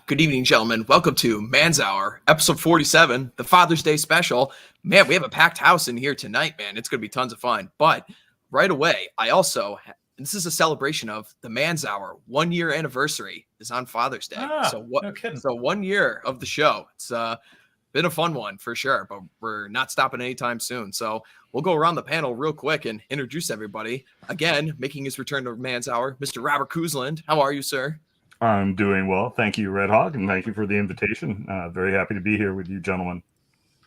Good evening, gentlemen. Welcome to Man's Hour, episode 47, the Father's Day special. Man, we have a packed house in here tonight, man. It's going to be tons of fun. But right away, this is a celebration of the Man's Hour 1 year anniversary is on Father's Day. No kidding. So 1 year of the show. It's been a fun one for sure, but we're not stopping anytime soon. So we'll go around the panel real quick and introduce everybody. Again, making his return to Man's Hour, Mr. Robert Kuzland. How are you, sir? I'm doing well. Thank you, Red Hawk, and thank you for the invitation. Very happy to be here with you, gentlemen.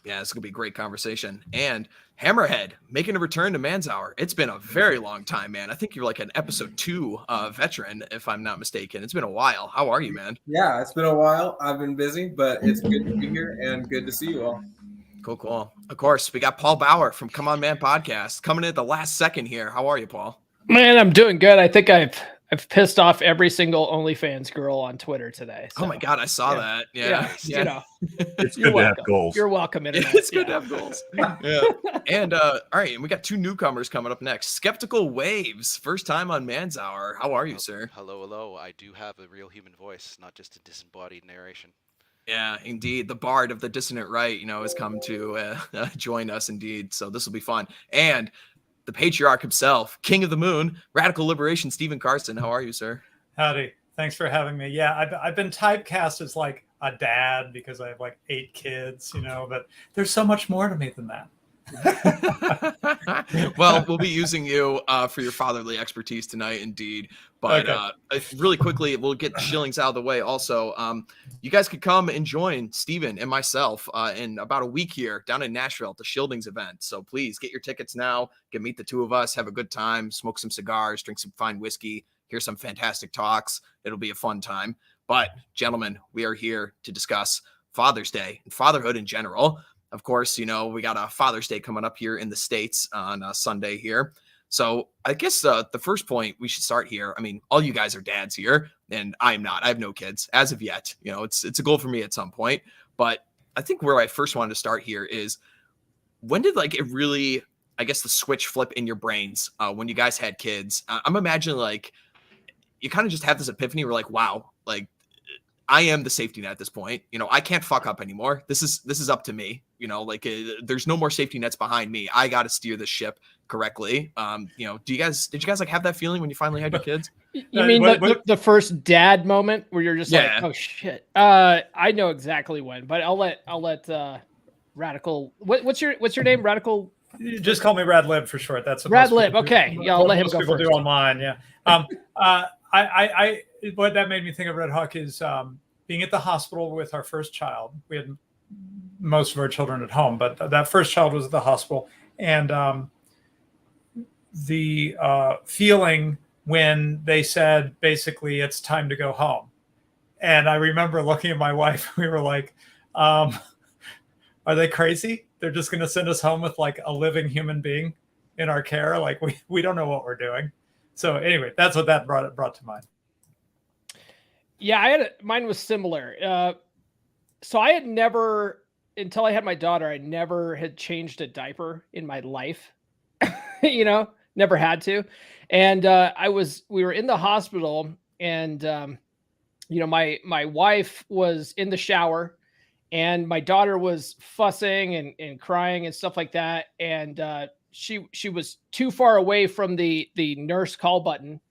Yeah, it's going to be a great conversation. And Hammerhead, making a return to Man's Hour. It's been a very long time, man. I think you're like an episode 2 veteran, if I'm not mistaken. It's been a while. How are you, man? Yeah, it's been a while. I've been busy, but it's good to be here and good to see you all. Cool. Of course, we got Paul Bauer from Come On Man Podcast coming in at the last second here. How are you, Paul? Man, I'm doing good. I think I've pissed off every single OnlyFans girl on Twitter today. So. Oh my God, I saw that. Yeah. You know, it's good to have goals. You're welcome, Internet. It's good to have goals. Yeah. And all right, and we got 2 newcomers coming up next. Skeptical Waves, first time on Man's Hour. How are you, sir? Hello. I do have a real human voice, not just a disembodied narration. Yeah, indeed. The bard of the dissonant right, has come to join us indeed. So this will be fun. And the patriarch himself, King of the Moon, Radical Liberation, Stephen Carson. How are you, sir? Howdy. Thanks for having me. Yeah, I've been typecast as like a dad because I have like 8 kids, but there's so much more to me than that. Well, we'll be using you for your fatherly expertise tonight, indeed. But really quickly, we'll get Shillings out of the way. Also, you guys could come and join Steven and myself in about a week here down in Nashville at the Shieldings event. So please get your tickets now. Get meet the 2 of us, have a good time, smoke some cigars, drink some fine whiskey, hear some fantastic talks. It'll be a fun time. But gentlemen, we are here to discuss Father's Day and fatherhood in general. Of course, we got a Father's Day coming up here in the States on Sunday here. So I guess the first point we should start here. I mean, all you guys are dads here, and I'm not. I have no kids as of yet. It's a goal for me at some point. But I think where I first wanted to start here is when did it really, I guess, the switch flip in your brains when you guys had kids? I'm imagining you kind of just have this epiphany where wow, I am the safety net at this point. I can't fuck up anymore. This is up to me. There's no more safety nets behind me. I got to steer the ship correctly. Did you guys have that feeling when you finally had your kids? You mean the first dad moment where you're just like, oh shit. I know exactly when, but I'll let Radical. What's your name? Radical. You just call me Rad Lib for short. That's what Rad Lib. Okay. Yeah, I'll let him go people first. do online. Yeah. What that made me think of, Red Hawk, is being at the hospital with our first child. We had most of our children at home, but that first child was at the hospital. And the feeling when they said, basically, it's time to go home. And I remember looking at my wife, we were like, are they crazy? They're just going to send us home with a living human being in our care? We don't know what we're doing. So anyway, that's what that brought to mind. Yeah, mine was similar. So I had never, until I had my daughter, I never had changed a diaper in my life. Never had to. And we were in the hospital, and my wife was in the shower, and my daughter was fussing and crying and stuff like that. And she was too far away from the nurse call button.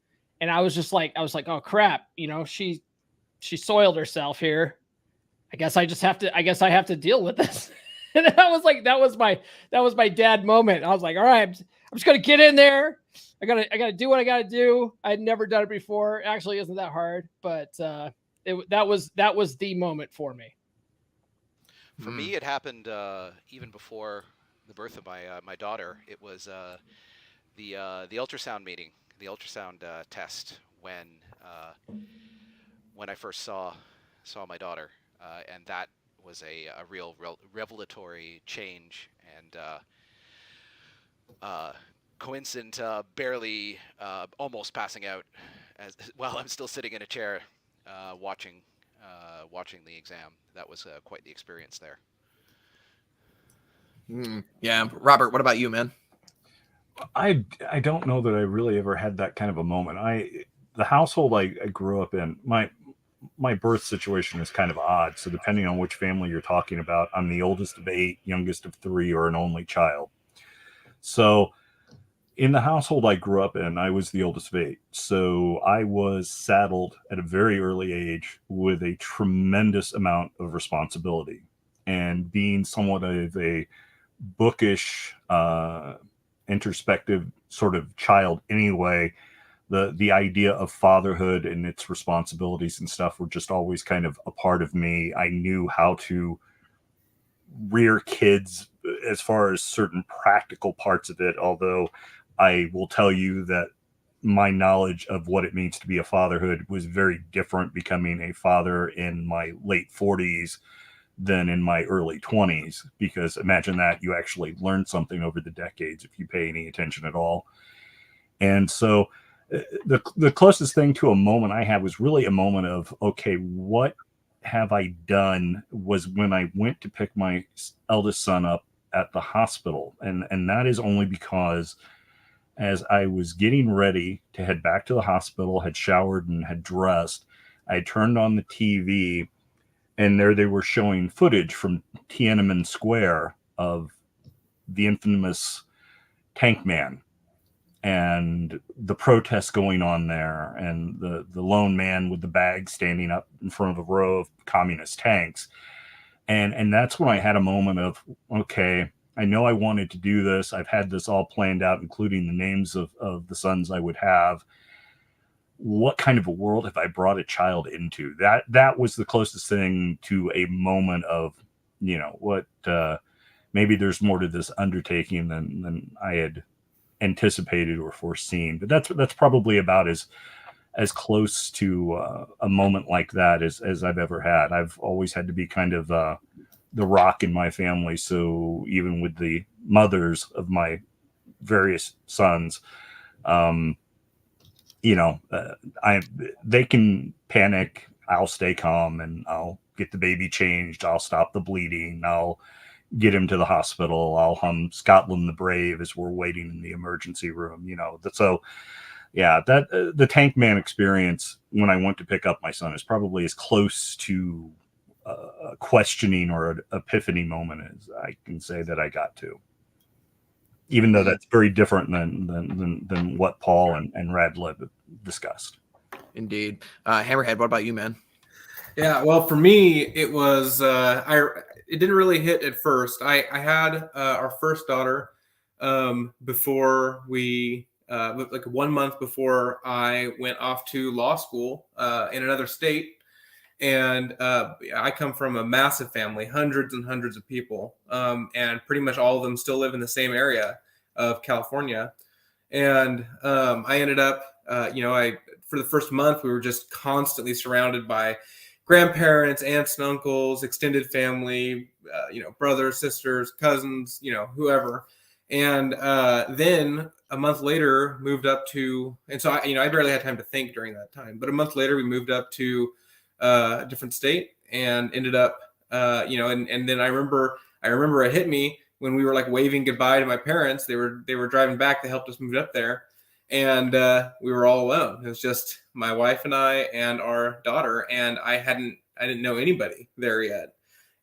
And I was like, oh crap, she soiled herself here. I guess I have to deal with this. And that was my dad moment. I was like, all right, I'm just going to get in there. I gotta do what I gotta do. I'd never done it before. It actually isn't that hard, but that was the moment for me. For me, it happened even before the birth of my daughter. It was the ultrasound meeting, the ultrasound test when I first saw my daughter, and that was a real revelatory change, and coincident, barely almost passing out while I'm still sitting in a chair watching the exam. That was quite the experience there. Yeah. Robert, what about you, man? I don't know that I really ever had that kind of a moment. The household I grew up in, my birth situation is kind of odd. So depending on which family you're talking about, I'm the oldest of 8, youngest of 3, or an only child. So in the household I grew up in, I was the oldest of 8. So I was saddled at a very early age with a tremendous amount of responsibility. And being somewhat of a bookish, introspective sort of child anyway, the idea of fatherhood and its responsibilities and stuff were just always kind of a part of me. I knew how to rear kids as far as certain practical parts of it, although I will tell you that my knowledge of what it means to be a fatherhood was very different becoming a father in my late 40s than in my early 20s, because imagine that, you actually learn something over the decades if you pay any attention at all. And so the closest thing to a moment I had was really a moment of, okay, what have I done, was when I went to pick my eldest son up at the hospital. And that is only because as I was getting ready to head back to the hospital, had showered and had dressed, I turned on the TV, and there they were showing footage from Tiananmen Square of the infamous Tank Man and the protests going on there, and the lone man with the bag standing up in front of a row of communist tanks. And that's when I had a moment of, okay, I know I wanted to do this. I've had this all planned out, including the names of the sons I would have. What kind of a world have I brought a child into? That was the closest thing to a moment of, what, maybe there's more to this undertaking than I had anticipated or foreseen. But that's probably about as close to a moment like that as I've ever had. I've always had to be kind of the rock in my family. So even with the mothers of my various sons, they can panic. I'll stay calm and I'll get the baby changed. I'll stop the bleeding. I'll get him to the hospital. I'll hum Scotland the Brave as we're waiting in the emergency room. So yeah, that the Tank Man experience when I went to pick up my son is probably as close to a questioning or an epiphany moment as I can say that I got to. Even though that's very different than what Paul and Radlib discussed. Indeed. Hammerhead, what about you, man? Yeah, well, for me, it was it didn't really hit at first. I had our first daughter before we like 1 month before I went off to law school in another state. And I come from a massive family, hundreds and hundreds of people, and pretty much all of them still live in the same area of California. And I ended up, for the first month, we were just constantly surrounded by grandparents, aunts and uncles, extended family, brothers, sisters, cousins, whoever. And then a month later moved up to, and so I barely had time to think during that time, but a month later we moved up to a different state and ended up, and then I remember it hit me when we were like waving goodbye to my parents. They were driving back. They helped us move up there, and we were all alone. It was just my wife and I and our daughter, and I didn't know anybody there yet.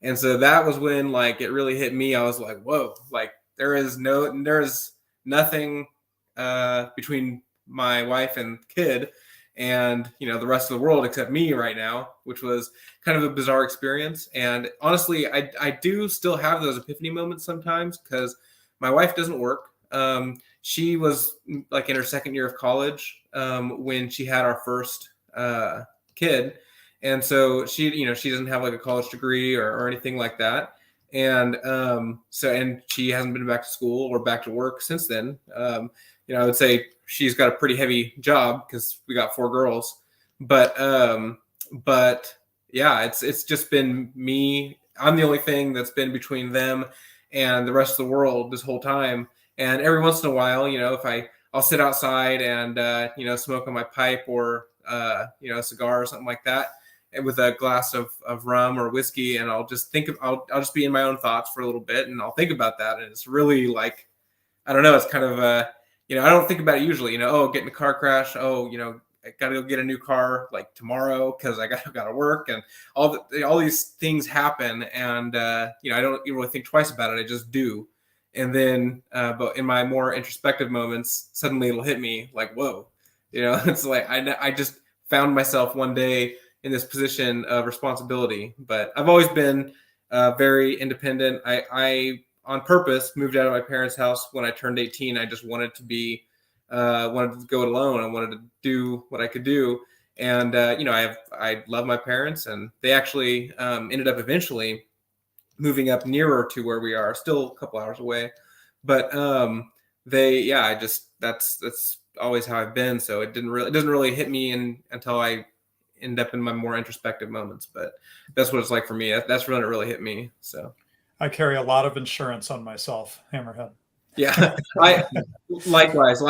And so that was when like it really hit me. I was like, whoa, like there is nothing between my wife and kid and the rest of the world except me right now, which was kind of a bizarre experience. And honestly, I do still have those epiphany moments sometimes because my wife doesn't work. She was like in her second year of college when she had our first kid, and so she doesn't have like a college degree or anything like that. And and she hasn't been back to school or back to work since then. I would say she's got a pretty heavy job because we got 4 girls, but yeah, it's just been me. I'm the only thing that's been between them and the rest of the world this whole time. And every once in a while, if I'll sit outside and smoke on my pipe or a cigar or something like that, and with a glass of rum or whiskey, and I'll just I'll just be in my own thoughts for a little bit, and I'll think about that, and it's really like, I don't know, it's kind of I don't think about it usually, get in a car crash, got to go get a new car like tomorrow because I got to work, and all these things happen, and you know, I don't even really think twice about it. I just do. And then, but in my more introspective moments, suddenly it'll hit me like, whoa, you know, it's like I just found myself one day in this position of responsibility. But I've always been very independent. I on purpose moved out of my parents' house when I turned 18. I just wanted to go it alone. I wanted to do what I could do. And, you know, I love my parents, and they actually ended up eventually moving up nearer to where we are, still a couple hours away. But that's always how I've been. So it doesn't really hit me until I end up in my more introspective moments. But that's what it's like for me. That's when it really hit me. So I carry a lot of insurance on myself, Hammerhead. yeah, likewise.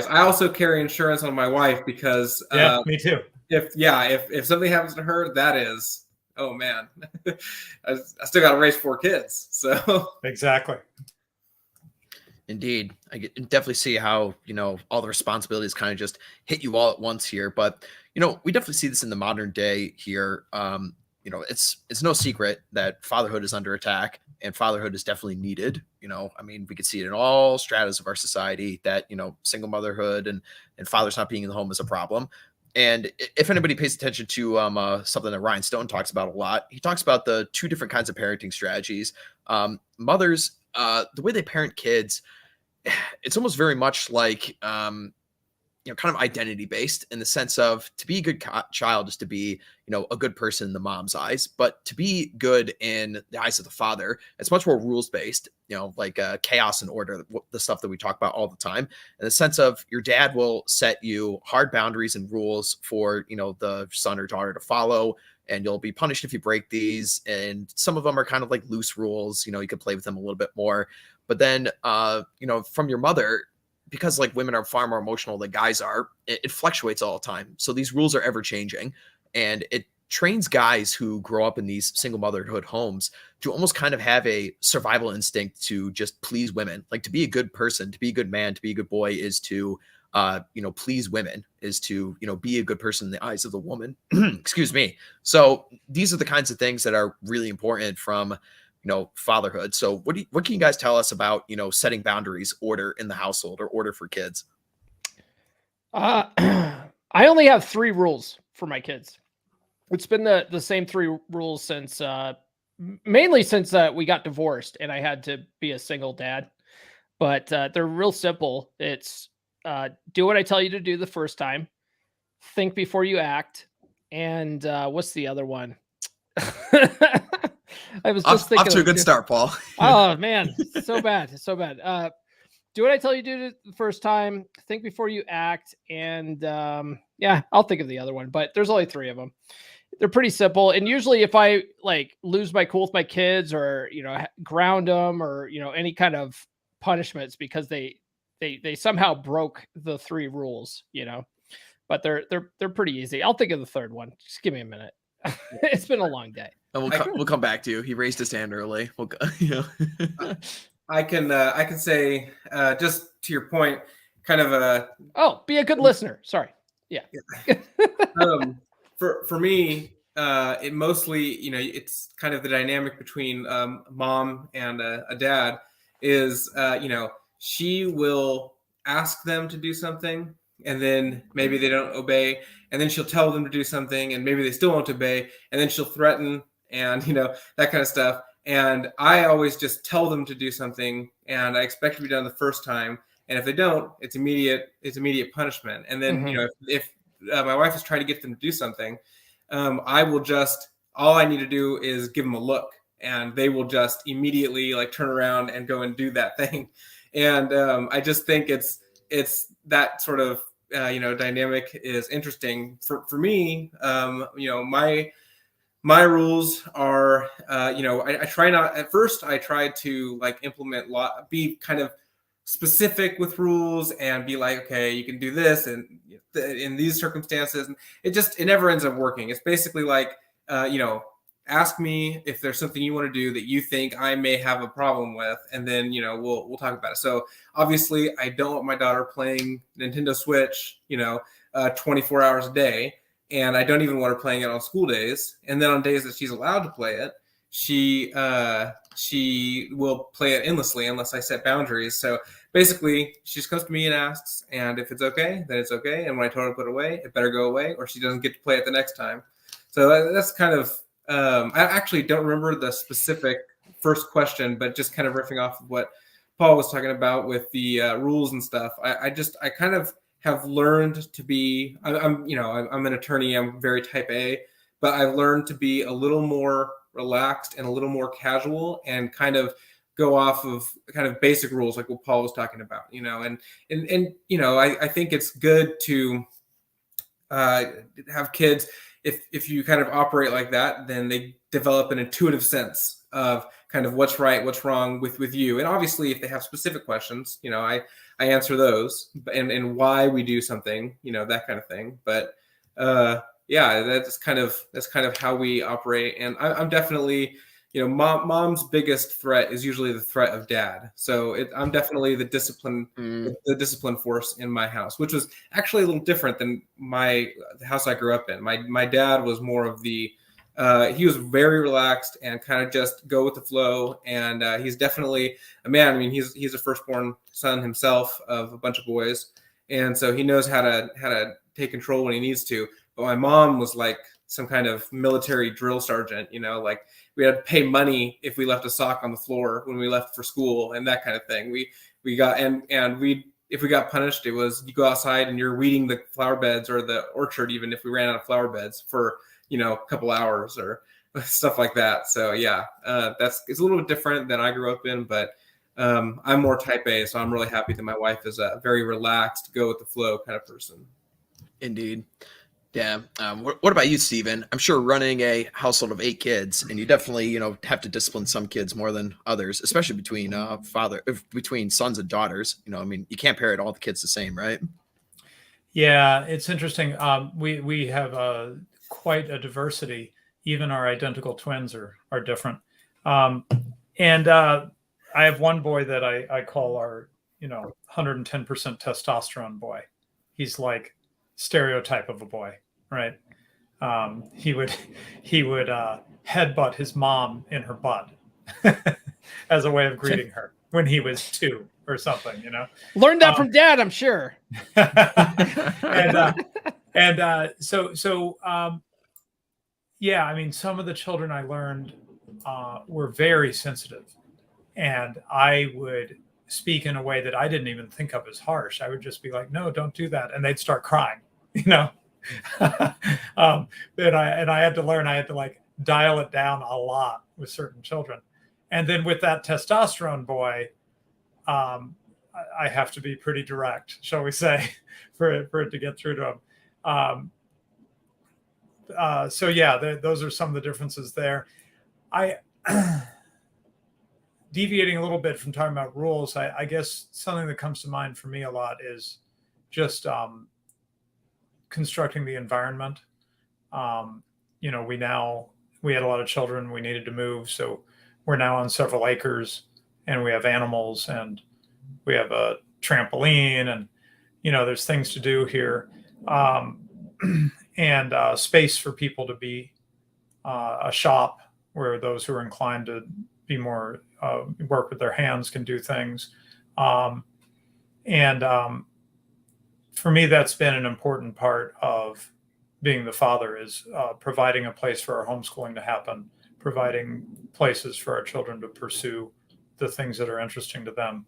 I also carry insurance on my wife because me too. If something happens to her, that is, oh man, I still got to raise 4 kids. So exactly. Indeed. I definitely see how, you know, all the responsibilities kind of just hit you all at once here. But, you know, we definitely see this in the modern day here. You know, it's no secret that fatherhood is under attack, and fatherhood is definitely needed. You know, I mean, we could see it in all stratas of our society that, you know, single motherhood and fathers not being in the home is a problem. And if anybody pays attention to something that Ryan Stone talks about a lot, he talks about the 2 different kinds of parenting strategies. Mothers, the way they parent kids, it's almost very much like, you know, kind of identity based, in the sense of, to be a good child is to be, you know, a good person in the mom's eyes, but to be good in the eyes of the father, it's much more rules based, you know, like chaos and order, the stuff that we talk about all the time, in the sense of your dad will set you hard boundaries and rules for, you know, the son or daughter to follow, and you'll be punished if you break these. And some of them are kind of like loose rules, you know, you could play with them a little bit more. But then, you know, from your mother, because like women are far more emotional than guys are, it fluctuates all the time. So these rules are ever changing, and it trains guys who grow up in these single motherhood homes to almost kind of have a survival instinct to just please women. Like, to be a good person, to be a good man, to be a good boy is to, you know, please women, is to, you know, be a good person in the eyes of the woman. Excuse me. So these are the kinds of things that are really important from, you know, fatherhood. So what can you guys tell us about, you know, setting boundaries, order in the household, or order for kids? I only have 3 rules for my kids. It's been the same 3 rules since mainly since we got divorced and I had to be a single dad. But they're real simple. It's do what I tell you to do the first time, think before you act, and what's the other one? I was just thinking off to a good start, Paul. Oh man, so bad. Do what I tell you to do the first time, think before you act, and yeah, I'll think of the other one, but there's only 3 of them. They're pretty simple. And usually if I like lose my cool with my kids, or, you know, ground them, or, you know, any kind of punishments because they somehow broke the 3 rules, you know, but they're pretty easy. I'll think of the 3rd one. Just give me a minute. It's been a long day. And we'll come back to you. He raised his hand early. We'll go, you know. I can say, just to your point, kind of be a good listener. Sorry. Yeah. For me, it mostly, you know, it's kind of the dynamic between mom and a dad is, you know, she will ask them to do something, and then maybe they don't obey, and then she'll tell them to do something, and maybe they still won't obey, and then she'll threaten, and, you know, that kind of stuff. And I always just tell them to do something, and I expect it to be done the first time. And if they don't, it's immediate punishment. And then, you know, if my wife is trying to get them to do something, I will just, all I need to do is give them a look, and they will just immediately like turn around and go and do that thing. And I just think it's that sort of, you know, dynamic is interesting for me. You know, my rules are, you know, I try not, at first I tried to like implement be kind of specific with rules and be like, okay, you can do this and in these circumstances, and it never ends up working. It's basically like, you know, ask me if there's something you want to do that you think I may have a problem with, and then, you know, we'll talk about it. So obviously I don't want my daughter playing Nintendo Switch, you know, 24 hours a day. And I don't even want her playing it on school days. And then on days that she's allowed to play it, she will play it endlessly unless I set boundaries. So basically, she just comes to me and asks, and if it's okay, then it's okay. And when I tell her to put it away, it better go away, or she doesn't get to play it the next time. So that's kind of, I actually don't remember the specific first question, but just kind of riffing off of what Paul was talking about with the rules and stuff. I kind of have learned to be, I'm an attorney, I'm very type A, but I've learned to be a little more relaxed and a little more casual and kind of go off of kind of basic rules like what Paul was talking about, and I think it's good to have kids. If you kind of operate like that, then they develop an intuitive sense of kind of what's right, what's wrong with you. And obviously if they have specific questions, I answer those and why we do something, that kind of thing. But yeah, that's kind of how we operate. And I'm definitely, mom's biggest threat is usually the threat of dad. So I'm definitely the discipline force in my house, which was actually a little different than the house I grew up in. My dad was more of the, he was very relaxed and kind of just go with the flow. And he's definitely a man. I mean, he's a firstborn son himself of a bunch of boys. And so he knows how to take control when he needs to. But my mom was like some kind of military drill sergeant, like we had to pay money if we left a sock on the floor when we left for school and that kind of thing. We got, and if we got punished, it was you go outside and you're weeding the flower beds or the orchard, even if we ran out of flower beds for, a couple hours or stuff like that. So yeah, it's a little bit different than I grew up in, but I'm more type A. So I'm really happy that my wife is a very relaxed, go with the flow kind of person. Indeed. Yeah. What about you, Stephen? I'm sure running a household of 8 kids, and you definitely, have to discipline some kids more than others, especially between sons and daughters. You can't parent all the kids the same, right? Yeah, it's interesting. We have quite a diversity. Even our identical twins are different. And I have one boy that I call our 110% testosterone boy. He's like stereotype of a boy, right? He would headbutt his mom in her butt as a way of greeting her when he was 2 or something, Learned that from dad, I'm sure. Yeah, I mean, some of the children I learned were very sensitive, and I would speak in a way that I didn't even think of as harsh. I would just be like, no, don't do that. And they'd start crying, and I had to learn, I had to like dial it down a lot with certain children. And then with that testosterone boy, I have to be pretty direct, shall we say, for it to get through to him. So yeah, those are some of the differences there. Deviating a little bit from talking about rules, I guess something that comes to mind for me a lot is just constructing the environment. We had a lot of children, we needed to move, so we're now on several acres, and we have animals, and we have a trampoline, and there's things to do here, and space for people to be, a shop where those who are inclined to be more work with their hands can do things. For me, that's been an important part of being the father, is providing a place for our homeschooling to happen, providing places for our children to pursue the things that are interesting to them.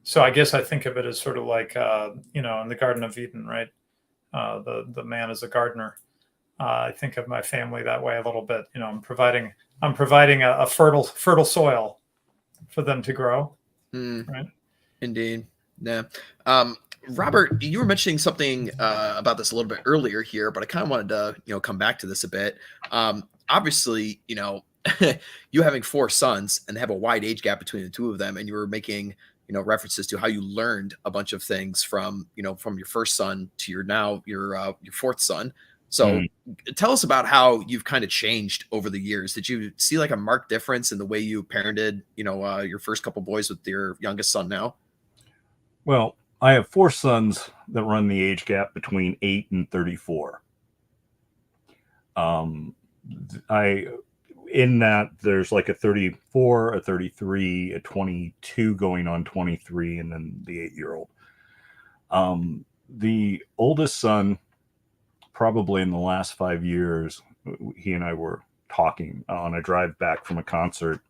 So I guess I think of it as sort of like, in the Garden of Eden, right? The man is a gardener. I think of my family that way a little bit. I'm providing a fertile soil for them to grow. Right. Indeed. Yeah. Robert, you were mentioning something about this a little bit earlier here, but I kind of wanted to, come back to this a bit. Obviously, you having 4 sons and have a wide age gap between the 2 of them, and you were making, references to how you learned a bunch of things from your first son to your 4th son. So tell us about how you've kind of changed over the years. Did you see like a marked difference in the way you parented, your first couple boys with your youngest son now? Well, I have 4 sons that run the age gap between 8 and 34. In that there's like a 34, a 33, a 22 going on 23, and then the 8-year-old. The oldest son, probably in the last 5 years, he and I were talking on a drive back from a concert,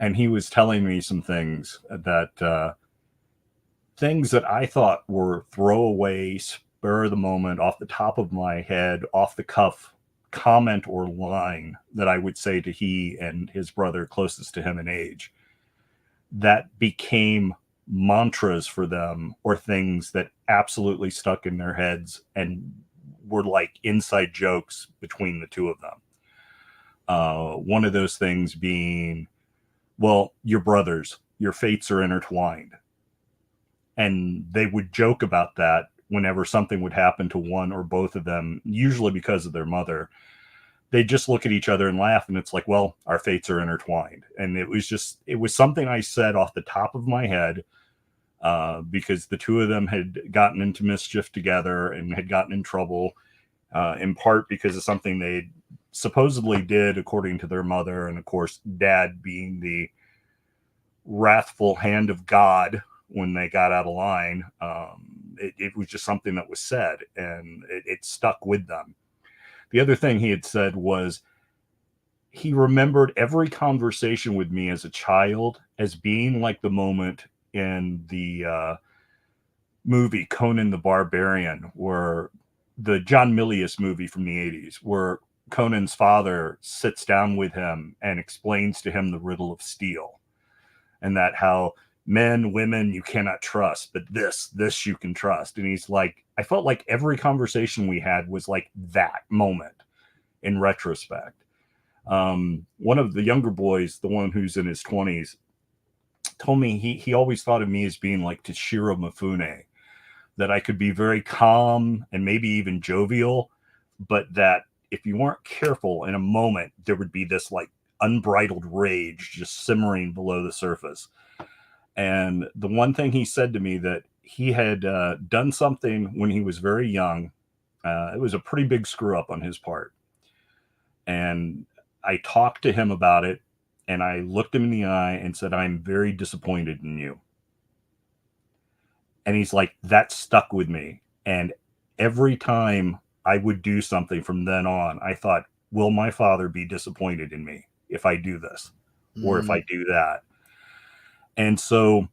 and he was telling me some things that I thought were throwaway, spur of the moment, off the top of my head, off the cuff comment or line that I would say to he and his brother closest to him in age, that became mantras for them, or things that absolutely stuck in their heads and were like inside jokes between the two of them. One of those things being, well, you're brothers, your fates are intertwined. And they would joke about that whenever something would happen to one or both of them, usually because of their mother. They just look at each other and laugh, and it's like, well, our fates are intertwined. And it was something I said off the top of my head, because the two of them had gotten into mischief together and had gotten in trouble, in part because of something they supposedly did according to their mother. And of course, Dad being the wrathful hand of God when they got out of line. It was just something that was said, and it stuck with them. The other thing he had said was he remembered every conversation with me as a child as being like the moment in the movie Conan the Barbarian, where the John Milius movie from the 80s, where Conan's father sits down with him and explains to him the riddle of steel, and that how men, women, you cannot trust, but this you can trust. And he's like, I felt like every conversation we had was like that moment in retrospect. One of the younger boys, the one who's in his 20s, told me he always thought of me as being like Toshiro Mifune, that I could be very calm and maybe even jovial, but that if you weren't careful in a moment, there would be this like unbridled rage just simmering below the surface. And the one thing he said to me, that he had done something when he was very young. It was a pretty big screw up on his part. And I talked to him about it, and I looked him in the eye and said, I'm very disappointed in you. And he's like, that stuck with me. And every time I would do something from then on, I thought, will my father be disappointed in me if I do this or if I do that? And so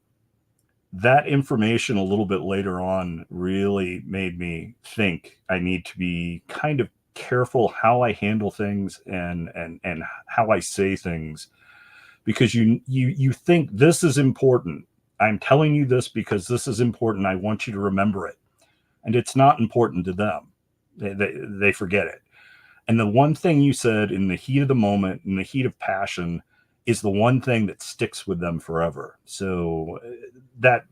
that information a little bit later on really made me think I need to be kind of careful how I handle things and how I say things, because you think this is important. I'm telling you this because this is important. I want you to remember it. And it's not important to them. They forget it. And the one thing you said in the heat of the moment, in the heat of passion, is the one thing that sticks with them forever. So that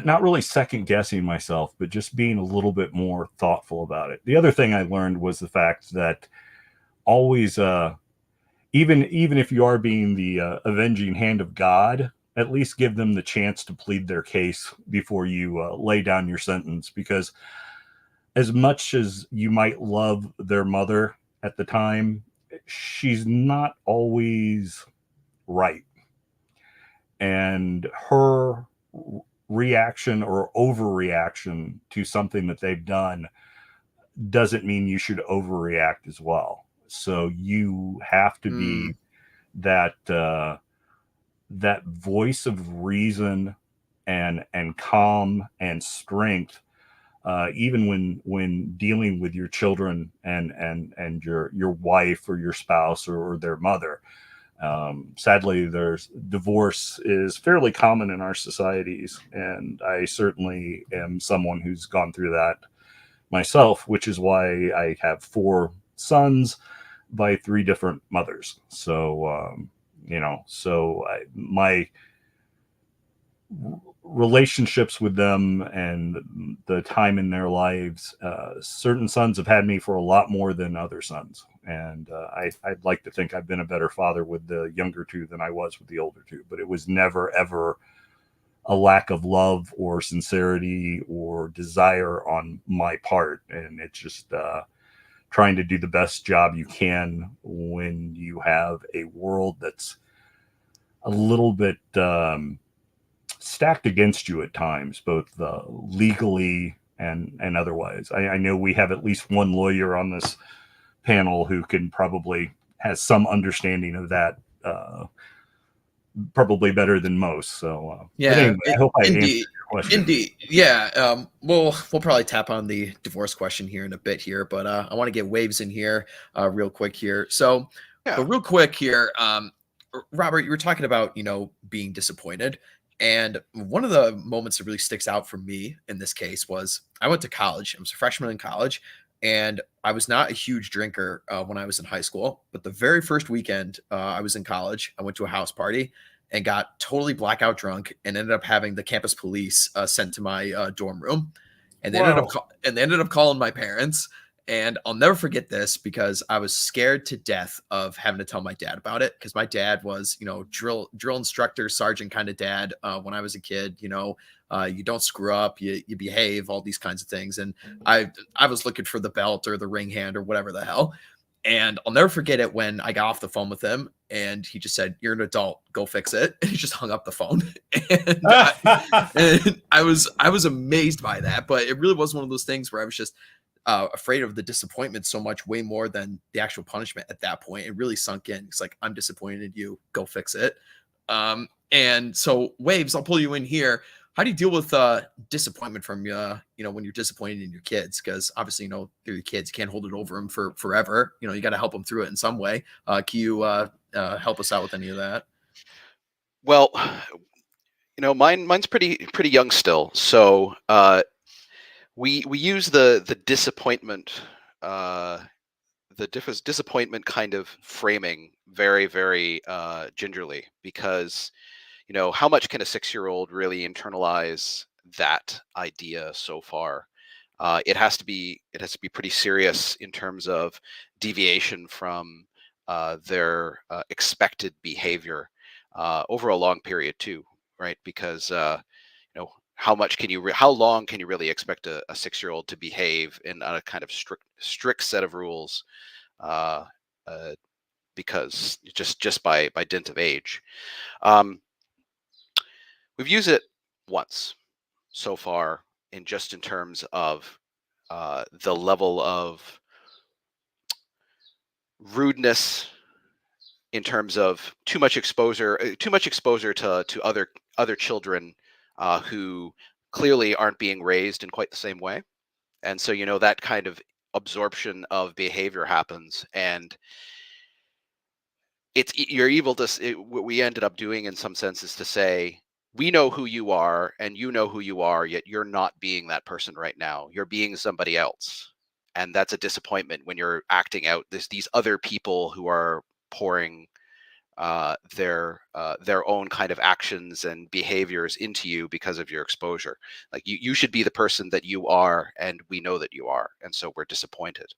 not really second guessing myself, but just being a little bit more thoughtful about it. The other thing I learned was the fact that always, even if you are being the avenging hand of God, at least give them the chance to plead their case before you lay down your sentence. Because as much as you might love their mother at the time, she's not always right. And her reaction or overreaction to something that they've done doesn't mean you should overreact as well. So you have to be that voice of reason and calm and strength, even when dealing with your children and your wife or your spouse or their mother. Sadly, divorce is fairly common in our societies, and I certainly am someone who's gone through that myself, which is why I have 4 sons by 3 different mothers. So, my relationships with them and the time in their lives, certain sons have had me for a lot more than other sons. And I'd like to think I've been a better father with the younger 2 than I was with the older 2, but it was never, ever a lack of love or sincerity or desire on my part. And it's just trying to do the best job you can when you have a world that's a little bit stacked against you at times, both legally and otherwise. I know we have at least one lawyer on this panel who can probably has some understanding of that, probably better than most. So yeah, anyway, I hope I answered indeed, your question. indeed, yeah. We'll probably tap on the divorce question here in a bit here, but I want to get Waves in here real quick here. So, but real quick here, Robert, you were talking about being disappointed. And one of the moments that really sticks out for me in this case was I went to college. I was a freshman in college, and I was not a huge drinker when I was in high school. But the very first weekend I was in college, I went to a house party and got totally blackout drunk and ended up having the campus police sent to my dorm room. And they ended up calling my parents. And I'll never forget this because I was scared to death of having to tell my dad about it, because my dad was, drill instructor, sergeant kind of dad when I was a kid. You don't screw up, you behave, all these kinds of things. And I was looking for the belt or the ring hand or whatever the hell. And I'll never forget it when I got off the phone with him and he just said, "You're an adult, go fix it." And he just hung up the phone. And I was amazed by that, but it really was one of those things where I was just afraid of the disappointment so much, way more than the actual punishment at that point. It really sunk in. It's like, I'm disappointed in you, go fix it. And so Waves, I'll pull you in here. How do you deal with disappointment from when you're disappointed in your kids? Because obviously, they're your kids. You can't hold it over them for forever. You got to help them through it in some way. Can you help us out with any of that? Well, mine's pretty young still. So we use the disappointment, disappointment kind of framing very, very gingerly, because how much can a 6-year-old really internalize that idea so far? It has to be pretty serious in terms of deviation from their expected behavior over a long period too, right? Because how long can you really expect a 6-year-old to behave in a kind of strict set of rules? Because just by dint of age. We've used it once so far in terms of the level of rudeness, in terms of too much exposure to other children who clearly aren't being raised in quite the same way. And so that kind of absorption of behavior happens, and what we ended up doing in some sense is to say, we know who you are and you know who you are, yet you're not being that person right now. You're being somebody else. And that's a disappointment when you're acting out these other people who are pouring their own kind of actions and behaviors into you because of your exposure. Like you should be the person that you are, and we know that you are, and so we're disappointed.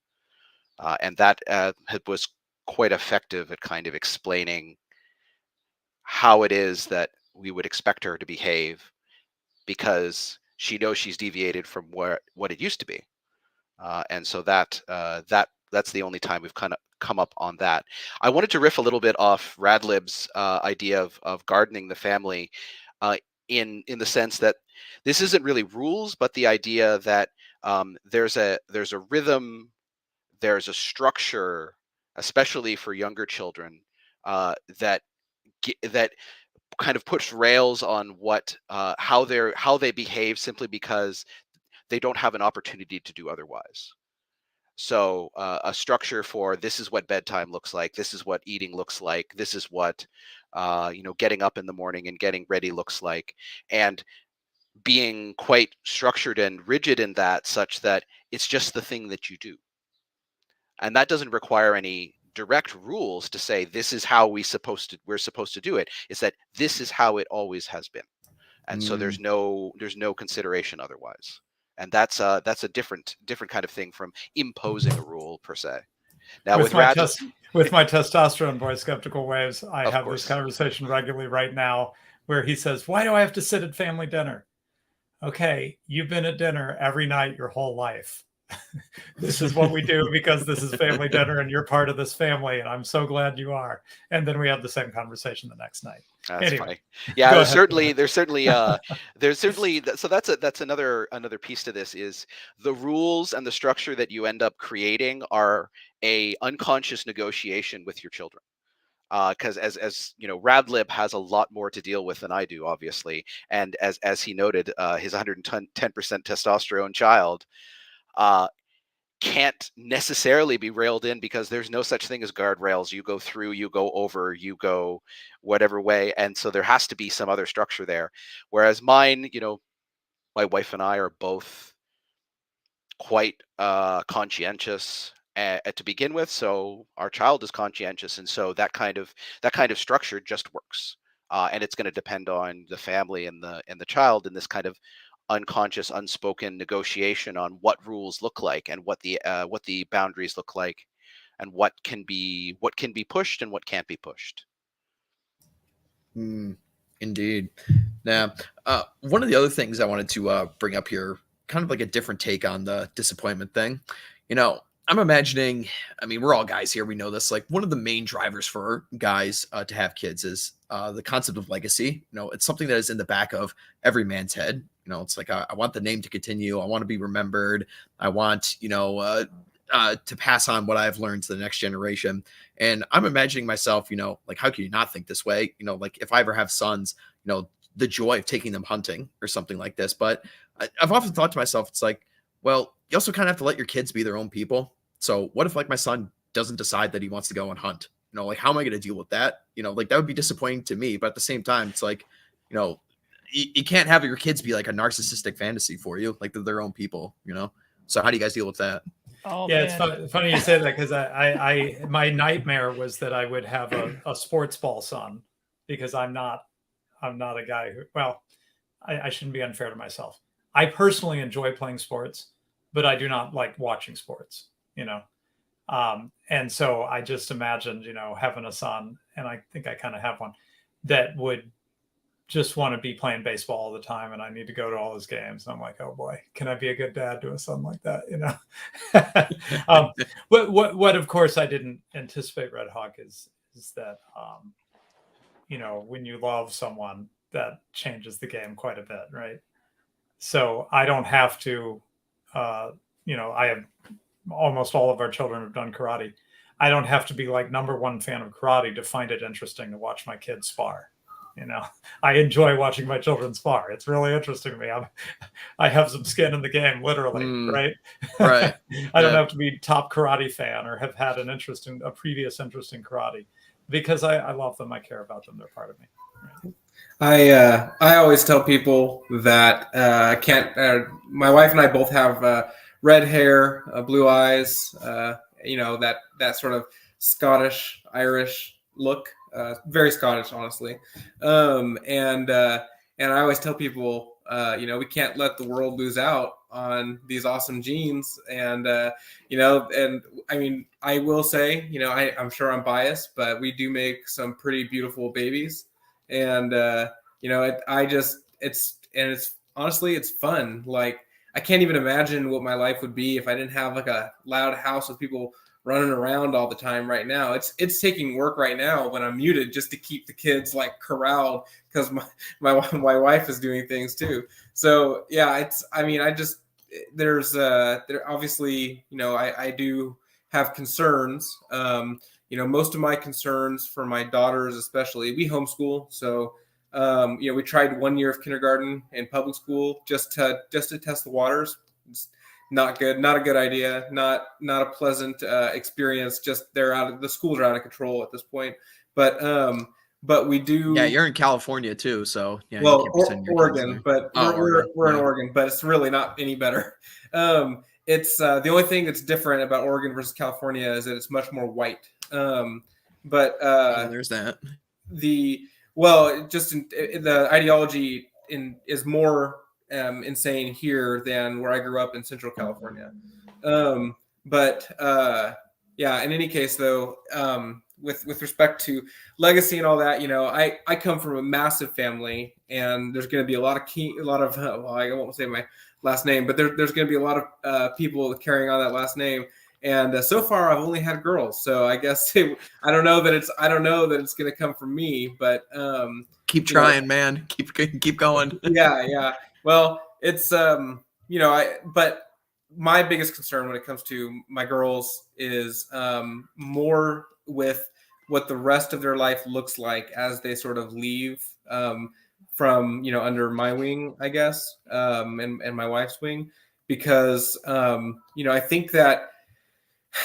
And that was quite effective at kind of explaining how it is that we would expect her to behave, because she knows she's deviated from what it used to be. And so that's the only time we've kind of come up on that. I wanted to riff a little bit off Radlib's idea of gardening the family, in the sense that this isn't really rules, but the idea that there's a rhythm, there's a structure, especially for younger children, that kind of puts rails on what how they behave, simply because they don't have an opportunity to do otherwise. So a structure for, this is what bedtime looks like, this is what eating looks like, this is what getting up in the morning and getting ready looks like, and being quite structured and rigid in that, such that it's just the thing that you do. And that doesn't require any direct rules to say this is how we're supposed to do it. It's that this is how it always has been, and so there's no consideration otherwise. And that's a different kind of thing from imposing a rule per se. Now with my testosterone boy skeptical Waves, I have this conversation regularly right now where he says, "Why do I have to sit at family dinner?" Okay, you've been at dinner every night your whole life. This is what we do because this is family dinner and you're part of this family, and I'm so glad you are. And then we have the same conversation the next night. That's Anyway, funny. Yeah, go there's ahead. certainly so that's another piece to this is the rules and the structure that you end up creating are a unconscious negotiation with your children. Because as you know, Radlib has a lot more to deal with than I do, obviously, and as he noted, his 110% testosterone child can't necessarily be railed in because there's no such thing as guardrails. You go through, you go over, you go whatever way, and so there has to be some other structure there. Whereas mine, you know, my wife and I are both quite conscientious to begin with, so our child is conscientious, and so that kind of structure just works. And it's going to depend on the family and the child in this kind of unconscious, unspoken negotiation on what rules look like and what the boundaries look like, and what can be pushed and what can't be pushed. Indeed. Now, one of the other things I wanted to bring up here, kind of like a different take on the disappointment thing. You know, I'm imagining, I mean, we're all guys here. We know this. Like, one of the main drivers for guys to have kids is the concept of legacy. You know, it's something that is in the back of every man's head. You know, it's like, I want the name to continue. I want to be remembered. I want, to pass on what I've learned to the next generation. And I'm imagining myself, you know, like, how can you not think this way? You know, like, if I ever have sons, you know, the joy of taking them hunting or something like this. But I've often thought to myself, it's like, well, you also kind of have to let your kids be their own people. So what if, like, my son doesn't decide that he wants to go and hunt? You know, like, how am I going to deal with that? You know, like, that would be disappointing to me. But at the same time, it's like, you know, you can't have your kids be like a narcissistic fantasy for you. Like, they're their own people, you know? So how do you guys deal with that? Oh, Yeah, man. it's funny you say that, because I my nightmare was that I would have a sports ball son, because I'm not a guy who, well, I shouldn't be unfair to myself. I personally enjoy playing sports, but I do not like watching sports, you know. And so I just imagined, you know, having a son, and I think I kind of have one, that would just want to be playing baseball all the time, and I need to go to all his games. And I'm like, oh boy, can I be a good dad to a son like that? You know. What of course I didn't anticipate, Red Hawk, is that you know, when you love someone, that changes the game quite a bit, right? So I don't have to, you know, I have almost all of our children have done karate. I don't have to be like #1 fan of karate to find it interesting to watch my kids spar. You know, I enjoy watching my children spar. It's really interesting to me. I have some skin in the game, literally, right? Right. I don't have to be top karate fan or have had a previous interest in karate, because I love them. I care about them. They're part of me. Right? I always tell people that I can't. My wife and I both have red hair, blue eyes. You know, that sort of Scottish Irish look. Very Scottish, honestly. And I always tell people, you know, we can't let the world lose out on these awesome genes. And you know, and I mean, I will say, you know, I'm sure I'm biased, but we do make some pretty beautiful babies. And you know, it's honestly, it's fun. Like, I can't even imagine what my life would be if I didn't have like a loud house with people running around all the time right now. It's taking work right now when I'm muted, just to keep the kids like corralled, because my wife is doing things too. So yeah, there's there obviously, you know, I do have concerns. You know, most of my concerns for my daughters, especially, we homeschool. So you know, we tried 1 year of kindergarten in public school just to test the waters. It's not good, not a good idea, not a pleasant experience. Just the schools are out of control at this point. But we do. Yeah, you're in California too, so yeah. Well, Oregon, but we're in yeah. Oregon, but it's really not any better. It's the only thing that's different about Oregon versus California is that it's much more white. But There's that. The ideology is more insane here than where I grew up in Central California. Yeah, in any case, though, with respect to legacy and all that, you know, I come from a massive family, and there's going to be a lot of well, I won't say my last name, but there's going to be a lot of people carrying on that last name. And so far, I've only had girls, so I guess I don't know that it's going to come from me, but keep trying, man. Keep going. yeah. Well, it's you know, but my biggest concern when it comes to my girls is more with what the rest of their life looks like as they sort of leave from, you know, under my wing, I guess, and my wife's wing, because you know, I think that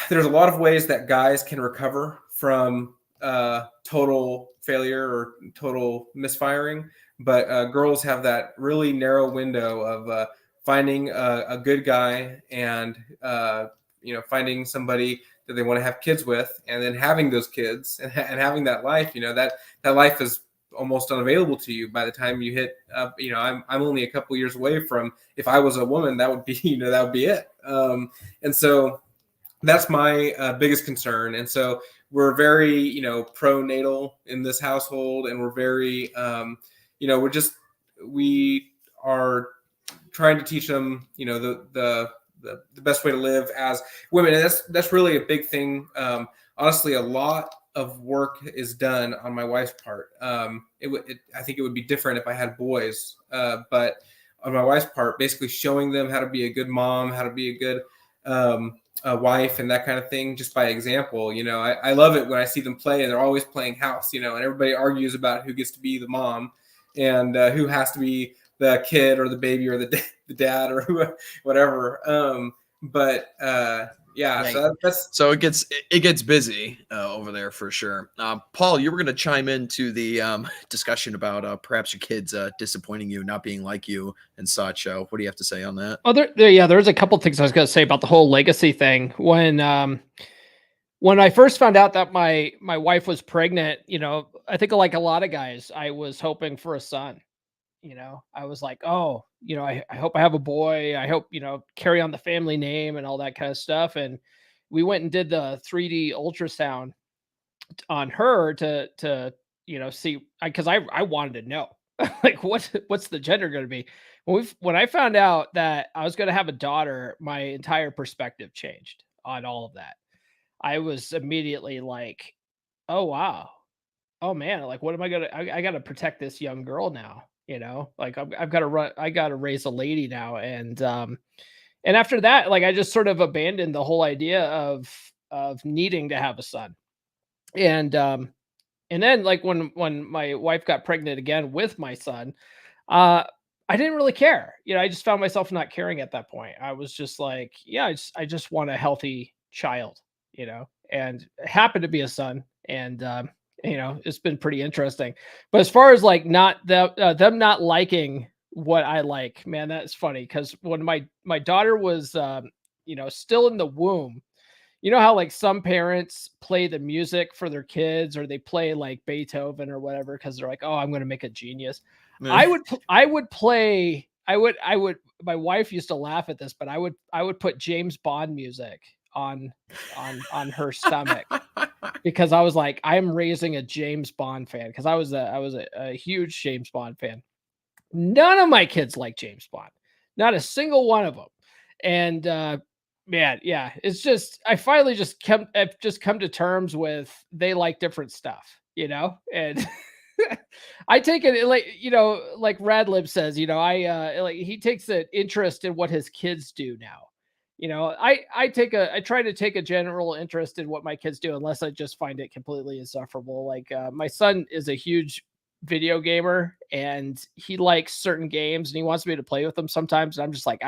there's a lot of ways that guys can recover from total failure or total misfiring, but girls have that really narrow window of finding a good guy and you know, finding somebody that they want to have kids with, and then having those kids and having that life. You know, that life is almost unavailable to you by the time you hit you know, I'm only a couple years away from, if I was a woman, that would be, you know, that would be it. And so that's my biggest concern. And so we're very, you know, pro-natal in this household, and we're very you know, we are trying to teach them, you know, the best way to live as women. And that's really a big thing. Honestly, a lot of work is done on my wife's part. I think it would be different if I had boys, but on my wife's part, basically showing them how to be a good mom, how to be a good wife, and that kind of thing, just by example. You know, I love it when I see them play, and they're always playing house, you know, and everybody argues about who gets to be the mom and who has to be the kid or the baby or the dad or whatever. But yeah, so it gets busy over there for sure. Paul, you were going to chime into the discussion about perhaps your kids disappointing you, not being like you and such. What do you have to say on that? Oh, there's a couple things I was going to say about the whole legacy thing. When I first found out that my wife was pregnant, you know, I think like a lot of guys, I was hoping for a son. You know, I was like, oh, you know, I hope I have a boy. I hope, you know, carry on the family name and all that kind of stuff. And we went and did the 3D ultrasound on her to you know, see, because I wanted to know like what's the gender going to be. When I found out that I was going to have a daughter, my entire perspective changed on all of that. I was immediately like, oh wow, oh man, like what am I gonna? I got to protect this young girl now. You know, like I've got to run. I got to raise a lady now, and after that, like I just sort of abandoned the whole idea of needing to have a son, and then like when my wife got pregnant again with my son, I didn't really care. You know, I just found myself not caring at that point. I was just like, yeah, I just want a healthy child, you know, and it happened to be a son, and you know, it's been pretty interesting. But as far as like not them not liking what I like, man, that's funny, because when my daughter was you know, still in the womb, you know how like some parents play the music for their kids, or they play like Beethoven or whatever because they're like, oh, I'm going to make a genius. I would play. My wife used to laugh at this, but I would put James Bond music on her stomach because I was like, I'm raising a James Bond fan, because I was a huge James Bond fan. None of my kids like James Bond, not a single one of them. And man, yeah, it's just I finally I've just come to terms with they like different stuff, you know, and I take it like, you know, like Radlib says, you know, I like he takes an interest in what his kids do now. You know, I try to take a general interest in what my kids do, unless I just find it completely insufferable. Like my son is a huge video gamer, and he likes certain games, and he wants me to play with them sometimes. And I'm just like,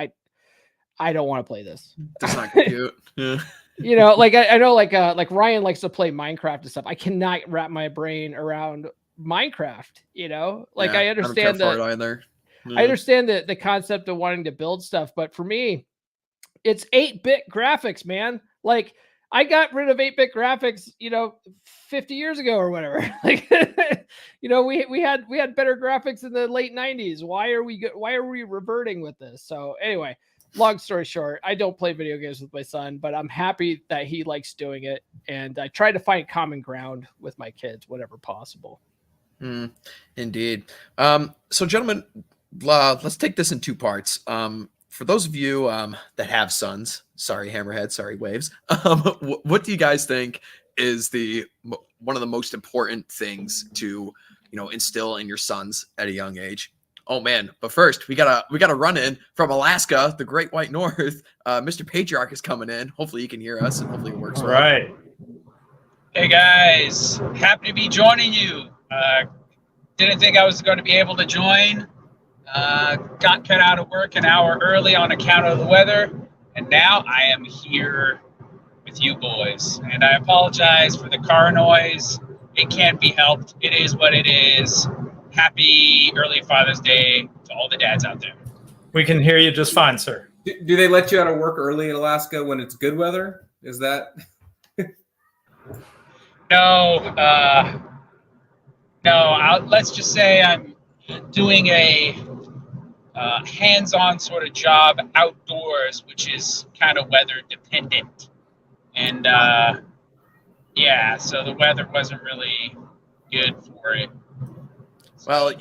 I don't want to play this. That's not cute. Yeah. You know, like I know like Ryan likes to play Minecraft and stuff. I cannot wrap my brain around Minecraft, you know, like Yeah, I understand I don't care for it either. I understand the concept of wanting to build stuff, but for me, it's 8-bit graphics, man. Like I got rid of 8-bit graphics, you know, 50 years ago or whatever. Like, you know, we had better graphics in the late 90s. Why are we reverting with this? So anyway, long story short, I don't play video games with my son, but I'm happy that he likes doing it. And I try to find common ground with my kids, whenever possible. Indeed. So gentlemen, let's take this in two parts. For those of you that have sons, sorry Hammerhead, sorry Waves, what do you guys think is one of the most important things to instill in your sons at a young age? Oh man, but first we gotta run in from Alaska, the Great White North. Mr. Patriarch is coming in. Hopefully he can hear us and hopefully it works well. Right. Hey guys, happy to be joining you. Didn't think I was going to be able to join. Got cut out of work an hour early on account of the weather, and now I am here with you boys. And I apologize for the car noise. It can't be helped. It is what it is. Happy early Father's Day to all the dads out there. We can hear you just fine, sir. Do they let you out of work early in Alaska when it's good weather? Is that? No, let's just say I'm doing a hands-on sort of job outdoors, which is kind of weather dependent. And yeah, so the weather wasn't really good for it. Well,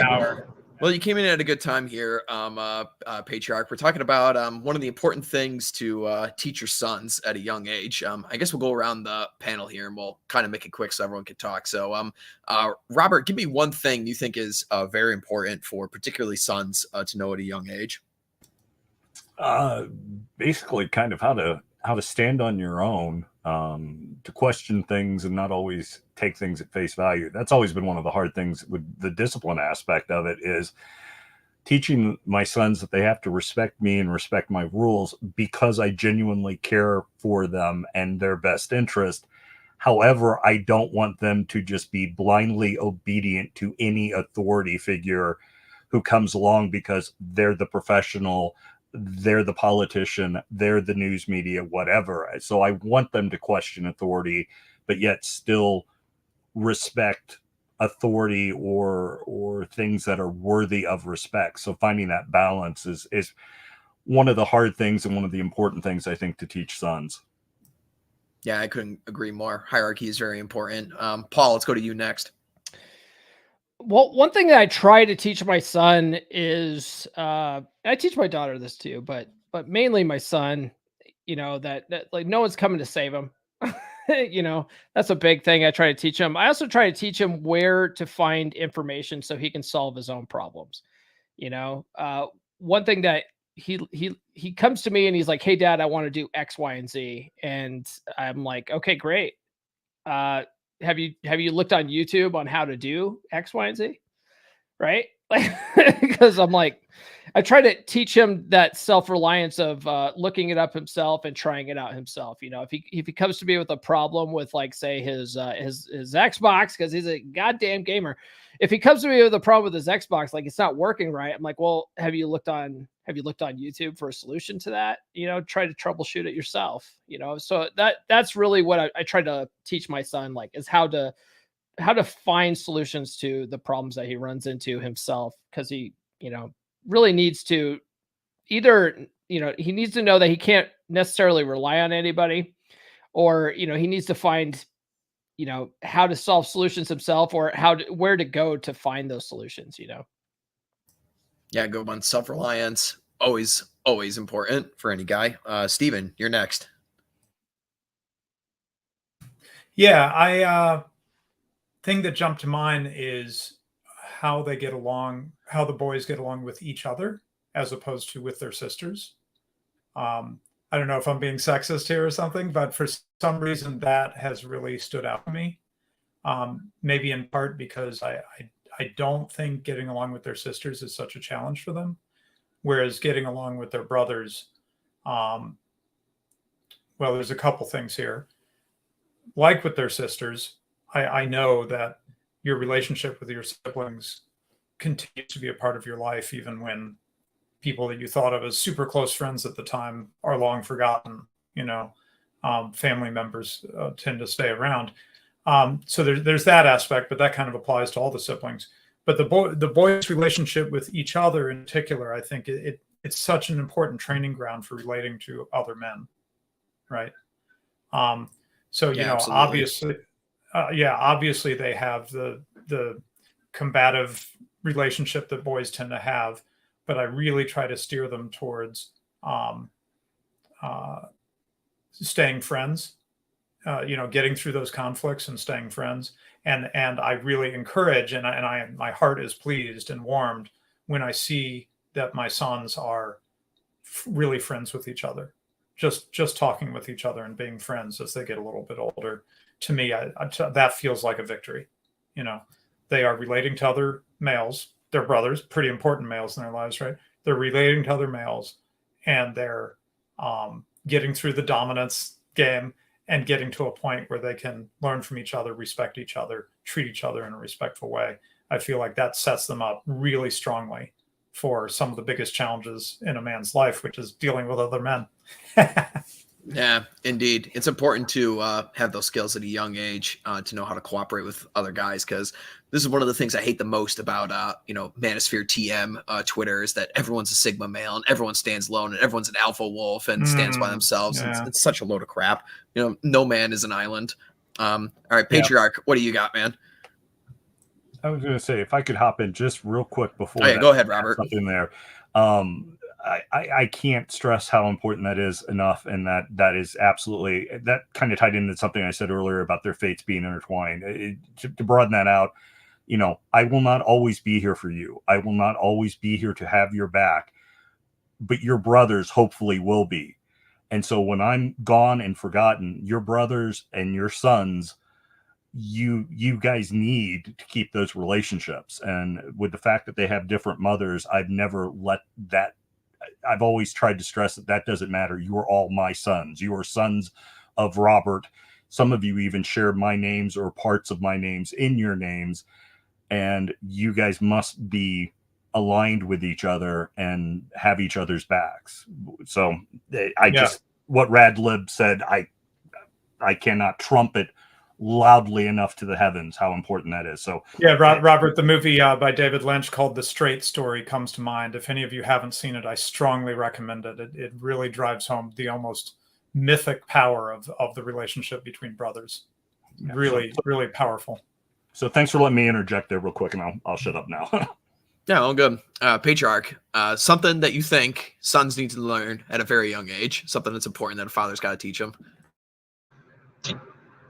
hour. Well, you came in at a good time here, Patriarch. We're talking about one of the important things to teach your sons at a young age. I guess we'll go around the panel here and we'll kind of make it quick so everyone can talk. So, Robert, give me one thing you think is very important for particularly sons to know at a young age. Basically, kind of how to stand on your own, to question things and not always take things at face value. That's always been one of the hard things with the discipline aspect of it, is teaching my sons that they have to respect me and respect my rules because I genuinely care for them and their best interest. However, I don't want them to just be blindly obedient to any authority figure who comes along because they're the professional, they're the politician, they're the news media, whatever. So I want them to question authority, but yet still respect authority or things that are worthy of respect. So finding that balance is one of the hard things and one of the important things, I think, to teach sons. Yeah, I couldn't agree more. Hierarchy is very important. Paul, let's go to you next. Well, one thing that I try to teach my son is, I teach my daughter this too, but mainly my son, that like no one's coming to save him. That's a big thing I try to teach him. I also try to teach him where to find information so he can solve his own problems. One thing that he comes to me and he's like, "Hey dad, I want to do X, Y, and Z." And I'm like, "Okay, great. Have you looked on YouTube on how to do X, Y, and Z?" Right? Because I'm like, I try to teach him that self-reliance of looking it up himself and trying it out himself. If he comes to me with a problem with, like, say his Xbox, because he's a goddamn gamer. If he comes to me with a problem with his Xbox, like it's not working right, I'm like, well, have you looked on YouTube for a solution to that? Try to troubleshoot it yourself. So that's really what I try to teach my son, like, is how to find solutions to the problems that he runs into himself, because he really needs to either he needs to know that he can't necessarily rely on anybody, or he needs to find how to solve solutions himself, or where to go to find those solutions. Yeah, good one. Self-reliance, always important for any guy. Steven, you're next. Yeah, thing that jumped to mind is how the boys get along with each other as opposed to with their sisters. I don't know if I'm being sexist here or something, but for some reason that has really stood out to me. Maybe in part because I don't think getting along with their sisters is such a challenge for them, whereas getting along with their brothers, well, there's a couple things here. Like with their sisters, I know that your relationship with your siblings continues to be a part of your life, even when people that you thought of as super close friends at the time are long forgotten. Family members tend to stay around. So there's that aspect, but that kind of applies to all the siblings. But the boys' relationship with each other in particular, I think it it's such an important training ground for relating to other men, right? So you Yeah, know, absolutely. obviously they have the combative relationship that boys tend to have, but I really try to steer them towards um, uh, staying friends, you know, getting through those conflicts and staying friends. And I really encourage, my heart is pleased and warmed when I see that my sons are really friends with each other, just talking with each other and being friends as they get a little bit older. To me, that feels like a victory. You know, they are relating to other males, their brothers, pretty important males in their lives, right? They're relating to other males, and they're getting through the dominance game and getting to a point where they can learn from each other, respect each other, treat each other in a respectful way. I feel like that sets them up really strongly for some of the biggest challenges in a man's life, which is dealing with other men. Yeah, indeed. It's important to have those skills at a young age to know how to cooperate with other guys, because this is one of the things I hate the most about, Manosphere TM Twitter, is that everyone's a Sigma male and everyone stands alone and everyone's an alpha wolf and stands by themselves. Yeah. It's such a load of crap. No man is an island. All right, Patriarch, what do you got, man? I was going to say, if I could hop in just real quick before go ahead, Robert. Something there. I can't stress how important that is enough, and that is absolutely, that kind of tied into something I said earlier about their fates being intertwined. To broaden that out, I will not always be here for you. I will not always be here to have your back, but your brothers hopefully will be. And so when I'm gone and forgotten, your brothers and your sons, you guys need to keep those relationships. And with the fact that they have different mothers, I've always tried to stress that doesn't matter. You are all my sons. You are sons of Robert. Some of you even share my names or parts of my names in your names, and you guys must be aligned with each other and have each other's backs. So what Radlib said, I cannot trumpet loudly enough to the heavens how important that is. So yeah, Robert, the movie by David Lynch called The Straight Story comes to mind. If any of you haven't seen it, I strongly recommend it. It really drives home the almost mythic power of the relationship between brothers. Yeah, really powerful. So thanks for letting me interject there real quick, and I'll shut up now. Yeah, all good. Patriarch, something that you think sons need to learn at a very young age, something that's important that a father's got to teach them.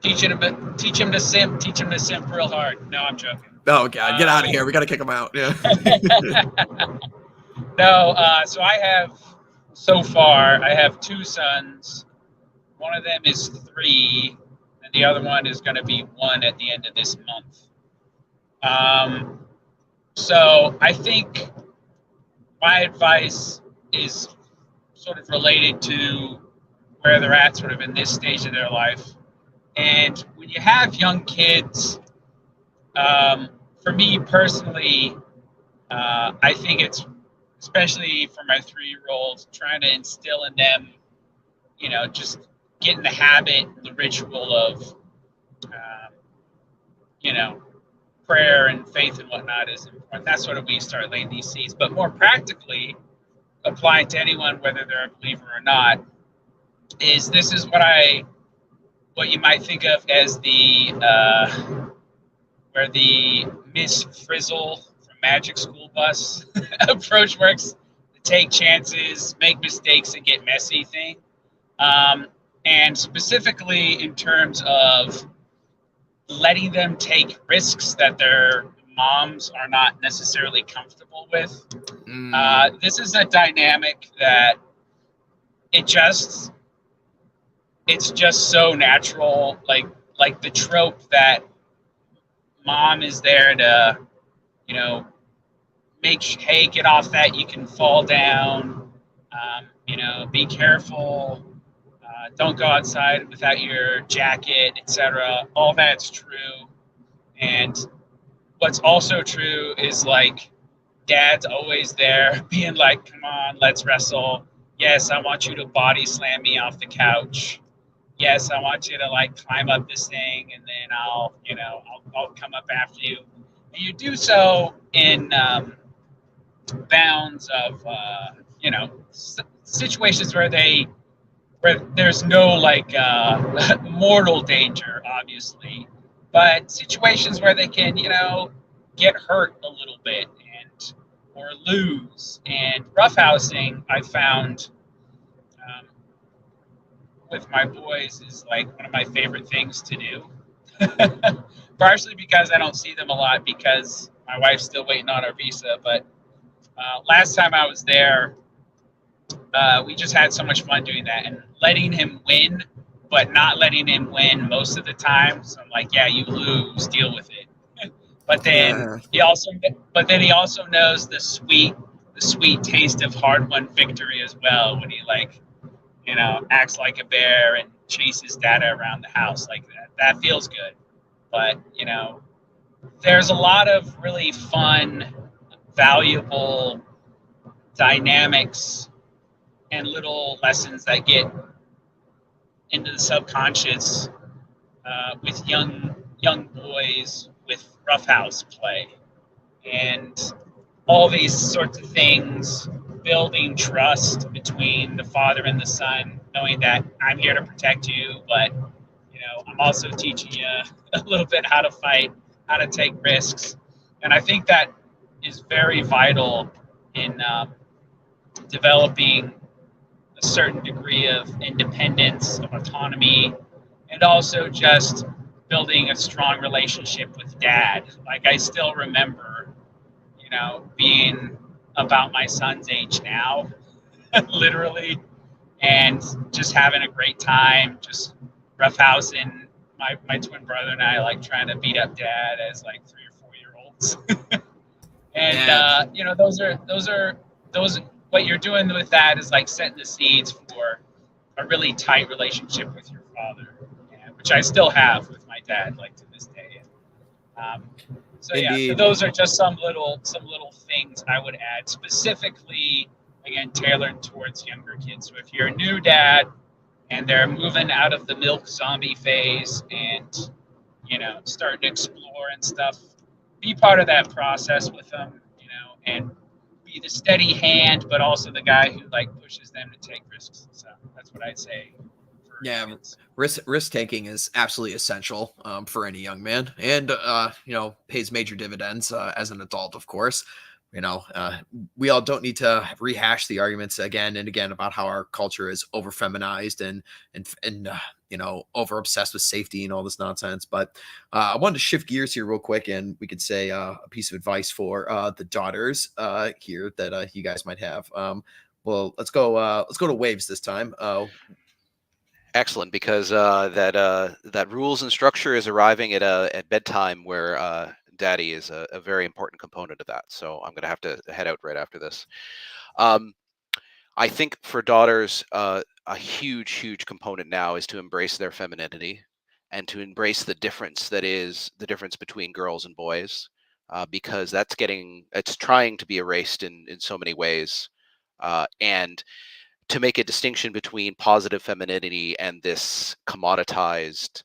Teach him to simp real hard. No, I'm joking. Oh God, get out of here. We got to kick him out. Yeah. No, so I have two sons. One of them is 3, and the other one is going to be 1 at the end of this month. So I think my advice is sort of related to where they're at sort of in this stage of their life. And when you have young kids, for me personally, I think it's, especially for my 3-year-old, trying to instill in them, just get in the habit, the ritual of, prayer and faith and whatnot is important. That's sort of when you start laying these seeds. But more practically, applying to anyone, whether they're a believer or not, is what you might think of as where the Miss Frizzle from Magic School Bus approach works: to take chances, make mistakes, and get messy thing. And specifically in terms of letting them take risks that their moms are not necessarily comfortable with. This is a dynamic that it's just so natural, like the trope that mom is there to, get off that, you can fall down, be careful, don't go outside without your jacket, etc. All that's true. And what's also true is, like, dad's always there being like, come on, let's wrestle. Yes, I want you to body slam me off the couch. Yes, I want you to climb up this thing, and then I'll come up after you. And you do so in bounds of you know, situations where there's no like mortal danger, obviously, but situations where they can, you know, get hurt a little bit and or lose. And roughhousing, I found with my boys is like one of my favorite things to do. Partially because I don't see them a lot because my wife's still waiting on her visa. But last time I was there, we just had so much fun doing that and letting him win, but not letting him win most of the time. So I'm like, yeah, you lose, deal with it. But then he also knows the sweet taste of hard-won victory as well when he like, you know, acts like a bear and chases data around the house like that. That feels good. But, you know, there's a lot of really fun, valuable dynamics and little lessons that get into the subconscious with young boys with roughhouse play. And all these sorts of things, building trust between the father and the son, knowing that I'm here to protect you, but you know, I'm also teaching you a little bit how to fight, how to take risks. And I think that is very vital in developing a certain degree of independence, of autonomy, and also just building a strong relationship with dad. Like I still remember, you know, being about my son's age now, literally, and just having a great time, just roughhousing my twin brother and I, like trying to beat up dad as like 3 or 4 year olds. And you know, those what you're doing with that is like setting the seeds for a really tight relationship with your father, which I still have with my dad, like to this day. So Indeed. yeah, those are just some little things I would add, specifically again tailored towards younger kids. So if you're a new dad and they're moving out of the milk zombie phase and, you know, starting to explore and stuff, be part of that process with them, you know, and be the steady hand, but also the guy who like pushes them to take risks. So that's what I'd say. Yeah, risk taking is absolutely essential for any young man, and you know, pays major dividends as an adult, of course. You know, we all don't need to rehash the arguments again and again about how our culture is over feminized and you know, over obsessed with safety and all this nonsense. But I wanted to shift gears here real quick, and we could say a piece of advice for the daughters here that you guys might have. Well, let's go to Waves this time. Excellent, because that rules and structure is arriving at bedtime, where Daddy is a very important component of that. So I'm going to have to head out right after this. I think for daughters, a huge component now is to embrace their femininity and to embrace the difference that is the difference between girls and boys, because it's trying to be erased in so many ways, and to make a distinction between positive femininity and this commoditized,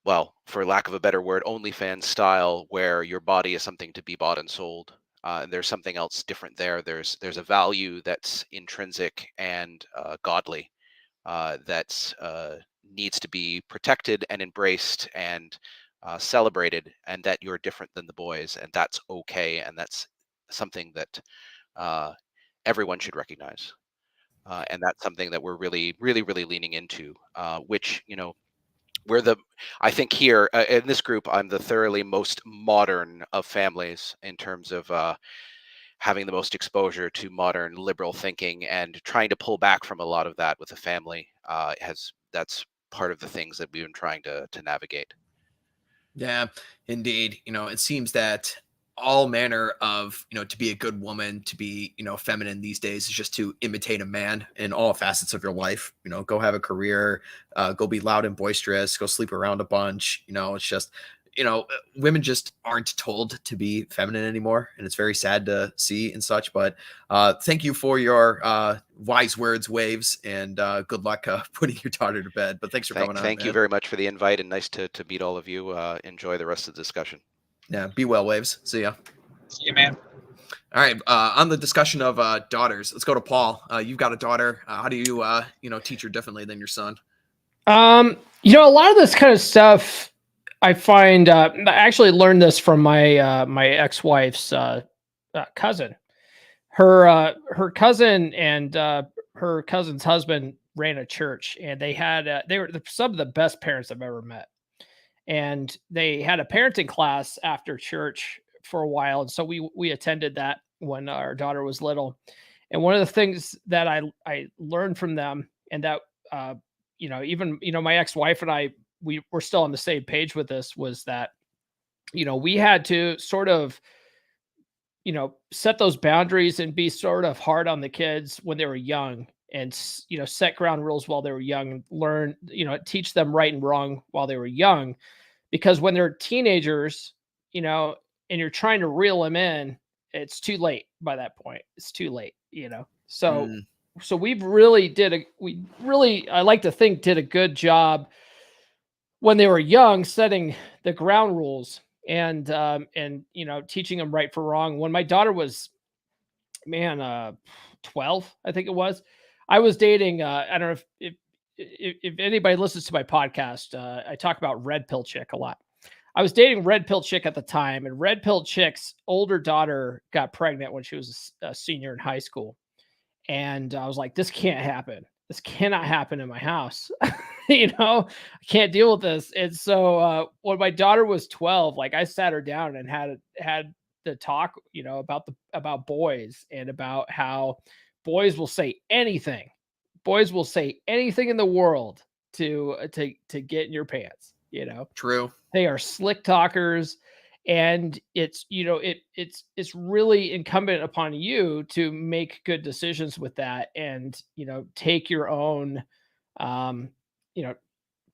well, for lack of a better word, OnlyFans style, where your body is something to be bought and sold. And there's something else different there. There's a value that's intrinsic and godly, that needs to be protected and embraced and celebrated, and that you're different than the boys, and that's okay, and that's something that everyone should recognize. And that's something that we're really leaning into, which, you know, I think here in this group, I'm the thoroughly most modern of families in terms of having the most exposure to modern liberal thinking, and trying to pull back from a lot of that with the family. That's part of the things that we've been trying to navigate. Yeah, indeed. You know, it seems that all manner of, you know, to be a good woman, to be, you know, feminine these days is just to imitate a man in all facets of your life. You know, go have a career, go be loud and boisterous, go sleep around a bunch. You know, it's just, you know, women just aren't told to be feminine anymore. And it's very sad to see and such. But thank you for your wise words, Waves, and good luck putting your daughter to bed. But thanks for coming on. Thank you very much for the invite, and nice to meet all of you. Enjoy the rest of the discussion. Yeah, be well, Waves. See ya. See you, man. All right. On the discussion of daughters, let's go to Paul. You've got a daughter. How do you, teach her differently than your son? A lot of this kind of stuff I find, I actually learned this from my ex-wife's cousin. Her cousin and her cousin's husband ran a church, and they were some of the best parents I've ever met. And they had a parenting class after church for a while, and so we attended that when our daughter was little. And one of the things that I learned from them, and that even my ex-wife and I, we were still on the same page with this, was that we had to sort of set those boundaries and be sort of hard on the kids when they were young, and set ground rules while they were young, and learn, teach them right and wrong while they were young. Because when they're teenagers, and you're trying to reel them in, it's too late by that point. It's too late, so so we really, I like to think, did a good job when they were young, setting the ground rules and teaching them right for wrong. When my daughter was 12, I think it was, I was dating, I don't know if anybody listens to my podcast, I talk about Red Pill Chick a lot. I was dating Red Pill Chick at the time, and Red Pill Chick's older daughter got pregnant when she was a senior in high school. And I was like, this can't happen. This cannot happen in my house. I can't deal with this. And so when my daughter was 12, like, I sat her down and had the talk, about boys, and about how boys will say anything. Boys will say anything in the world to get in your pants. True. They are slick talkers, and it's it's really incumbent upon you to make good decisions with that, and take your own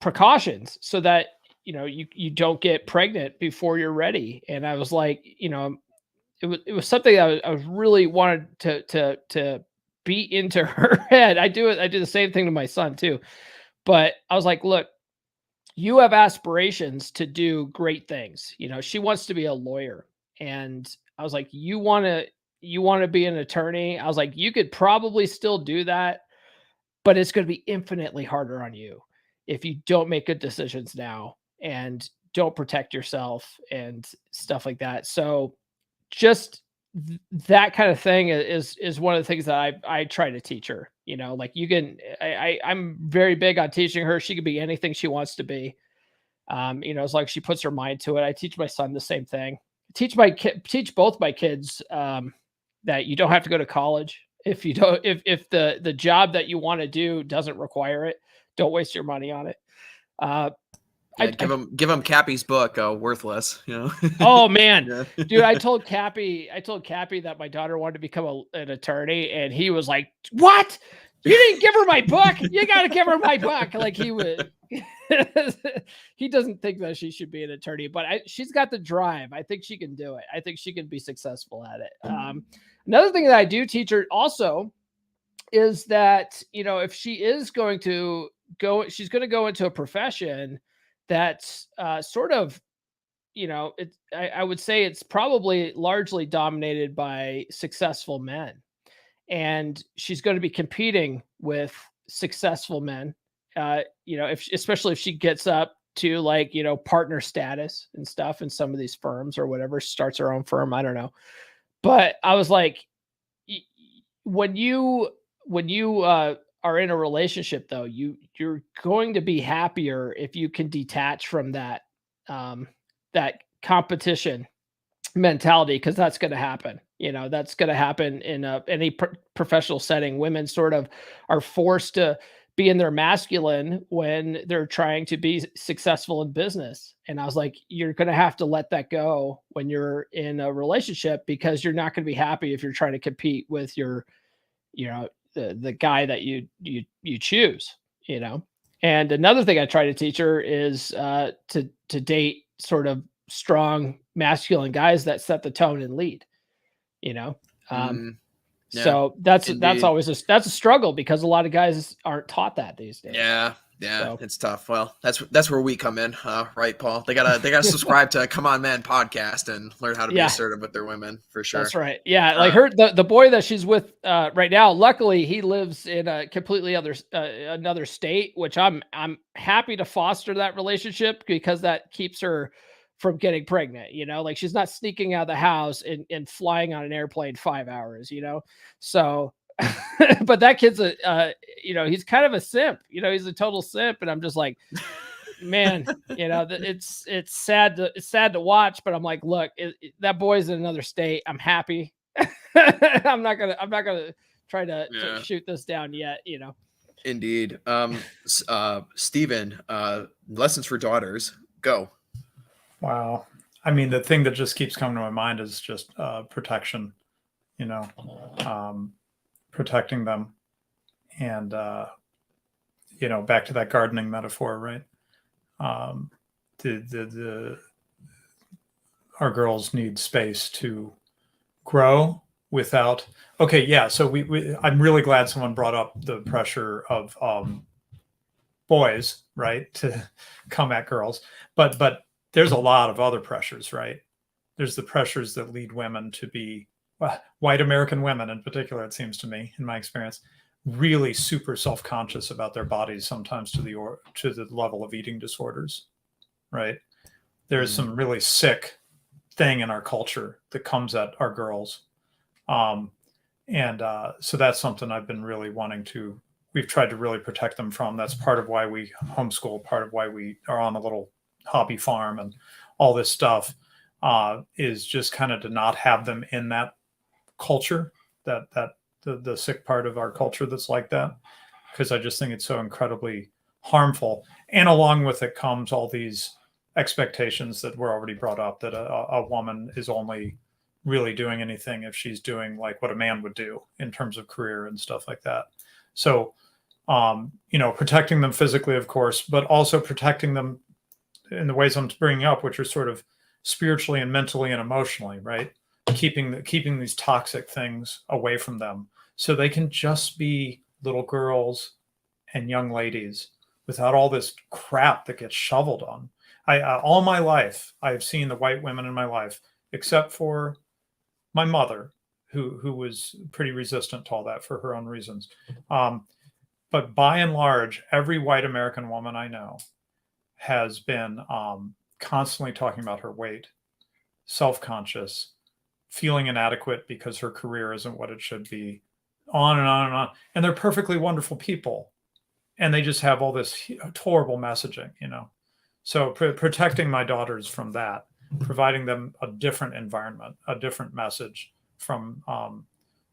precautions, so that you don't get pregnant before you're ready. And I was like, it was something that I was really wanted to beat into her head. I do the same thing to my son too, but I was like, look, you have aspirations to do great things. She wants to be a lawyer, and I was like, you want to be an attorney? I was like, you could probably still do that, but it's going to be infinitely harder on you if you don't make good decisions now and don't protect yourself and stuff like that. So just that kind of thing is one of the things that I try to teach her. Like, I'm very big on teaching her she could be anything she wants to be. As long as she puts her mind to it. I teach my son the same thing. Teach both my kids that you don't have to go to college. If you don't, if the job that you want to do doesn't require it, don't waste your money on it. Give him Cappy's book, Worthless. Oh man, Yeah. dude! I told Cappy that my daughter wanted to become an attorney, and he was like, "What? You didn't give her my book? You got to give her my book!" Like, he would. He doesn't think that she should be an attorney, but she's got the drive. I think she can do it. I think she can be successful at it. Another thing that I do teach her also is that if she is going to go, she's going to go into a profession that's sort of, I would say it's probably largely dominated by successful men. And she's going to be competing with successful men, especially if she gets up to, like, partner status and stuff in some of these firms or whatever, starts her own firm. I don't know. But I was like, when you are in a relationship, though, you're going to be happier if you can detach from that competition mentality, because that's going to happen. That's going to happen in any professional setting. Women sort of are forced to be in their masculine when they're trying to be successful in business. And I was like, you're going to have to let that go when you're in a relationship, because you're not going to be happy if you're trying to compete with your, the guy that you choose, And another thing I try to teach her is to date sort of strong masculine guys that set the tone and lead, Yeah. So that's always that's a struggle, because a lot of guys aren't taught that these days. Yeah. Yeah, So. it's tough. Well, that's where we come in, right, Paul? They gotta subscribe to Come On Man podcast and learn how to be assertive with their women, for sure. That's right. Yeah, like the boy that she's with right now. Luckily, he lives in a completely another state, which I'm happy to foster that relationship because that keeps her from getting pregnant. You know, like she's not sneaking out of the house and flying on an airplane 5 hours. You know, so. But that kid's he's kind of a simp. You know, he's a total simp, and I'm just like, man, you know, it's sad to watch. But I'm like, look, that boy's in another state. I'm happy. I'm not gonna try to shoot this down yet. You know. Indeed. Stephen, lessons for daughters. Go. Wow. I mean, the thing that just keeps coming to my mind is just protection. You know. Protecting them, and back to that gardening metaphor, right? Our girls need space to grow without. Okay, yeah. So I'm really glad someone brought up the pressure of boys, right, to come at girls, but there's a lot of other pressures, right? There's the pressures that lead women to be. White American women in particular, it seems to me, in my experience, really super self-conscious about their bodies, sometimes to the level of eating disorders, right? There's some really sick thing in our culture that comes at our girls. So that's something I've been really we've tried to really protect them from. That's part of why we homeschool, part of why we are on a little hobby farm and all this stuff, is just kind of to not have them in that culture, that the sick part of our culture that's like that, because I just think it's so incredibly harmful. And along with it comes all these expectations that were already brought up, that a woman is only really doing anything if she's doing like what a man would do in terms of career and stuff like that. So protecting them physically, of course, but also protecting them in the ways I'm bringing up, which are sort of spiritually and mentally and emotionally, right? Keeping these toxic things away from them so they can just be little girls and young ladies without all this crap that gets shoveled on. All my life, I've seen the white women in my life, except for my mother, who was pretty resistant to all that for her own reasons. But by and large, every white American woman I know has been constantly talking about her weight, self-conscious, feeling inadequate because her career isn't what it should be, on and on and on. And they're perfectly wonderful people. And they just have all this horrible messaging, you know. So protecting my daughters from that, providing them a different environment, a different message from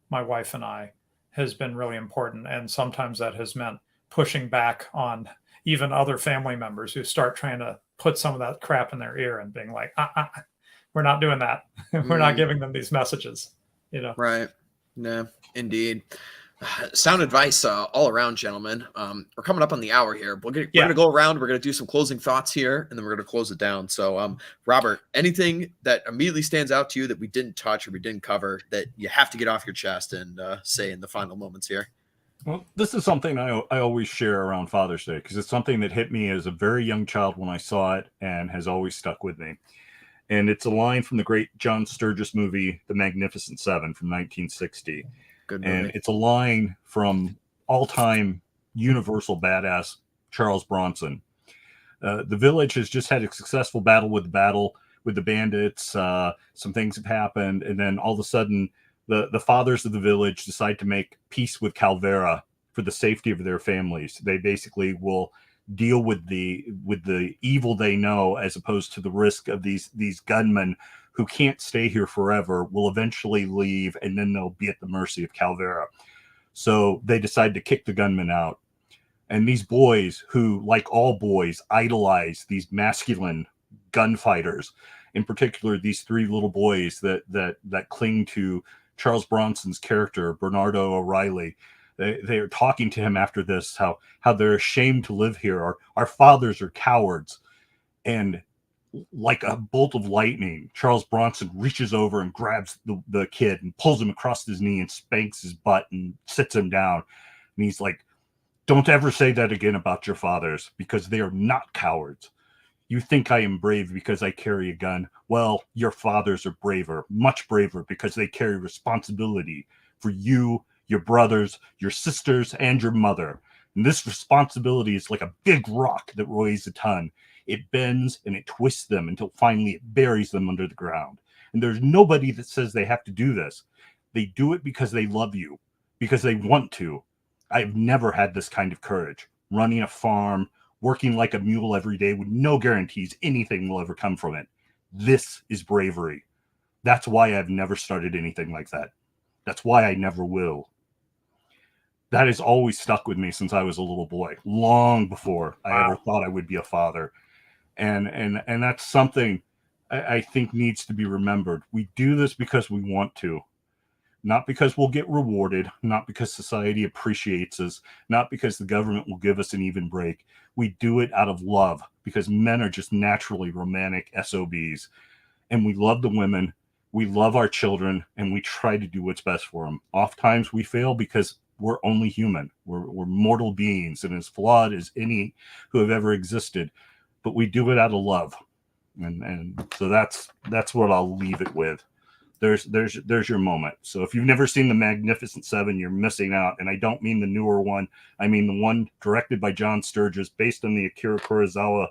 my wife and I, has been really important. And sometimes that has meant pushing back on even other family members who start trying to put some of that crap in their ear and being like, we're not doing that. We're not giving them these messages, you know? Right. No, indeed. Sound advice all around, gentlemen. We're coming up on the hour here. We're going to go around. We're going to do some closing thoughts here, and then we're going to close it down. So, Robert, anything that immediately stands out to you that we didn't touch or we didn't cover that you have to get off your chest and say in the final moments here? Well, this is something I always share around Father's Day, because it's something that hit me as a very young child when I saw it and has always stuck with me. And it's a line from the great John Sturges movie, The Magnificent Seven from 1960. Good movie. And it's a line from all-time universal badass Charles Bronson. The village has just had a successful battle with the bandits. Some things have happened, and then all of a sudden, the fathers of the village decide to make peace with Calvera for the safety of their families. They basically will deal with the evil they know, as opposed to the risk of these gunmen who can't stay here forever, will eventually leave, and then they'll be at the mercy of Calvera. So they decide to kick the gunmen out. And these boys, who, like all boys, idolize these masculine gunfighters, in particular these three little boys that cling to Charles Bronson's character, Bernardo O'Reilly. They are talking to him after this, how they're ashamed to live here. Our fathers are cowards. And like a bolt of lightning, Charles Bronson reaches over and grabs the kid and pulls him across his knee and spanks his butt and sits him down. And he's like, Don't ever say that again about your fathers, because they are not cowards. You think I am brave because I carry a gun. Well, your fathers are braver, much braver, because they carry responsibility for you, your brothers, your sisters, and your mother. And this responsibility is like a big rock that weighs a ton. It bends and it twists them until finally it buries them under the ground. And there's nobody that says they have to do this. They do it because they love you, because they want to. I've never had this kind of courage. Running a farm, working like a mule every day with no guarantees anything will ever come from it. This is bravery. That's why I've never started anything like that. That's why I never will. That has always stuck with me since I was a little boy, long before I ever thought I would be a father. And that's something I think needs to be remembered. We do this because we want to. Not because we'll get rewarded, not because society appreciates us, not because the government will give us an even break. We do it out of love, because men are just naturally romantic SOBs. And we love the women, we love our children, and we try to do what's best for them. Oftentimes we fail because we're only human. We're mortal beings, and as flawed as any who have ever existed. But we do it out of love. And so that's what I'll leave it with. There's your moment. So if you've never seen The Magnificent Seven, you're missing out. And I don't mean the newer one. I mean the one directed by John Sturges, based on the Akira Kurosawa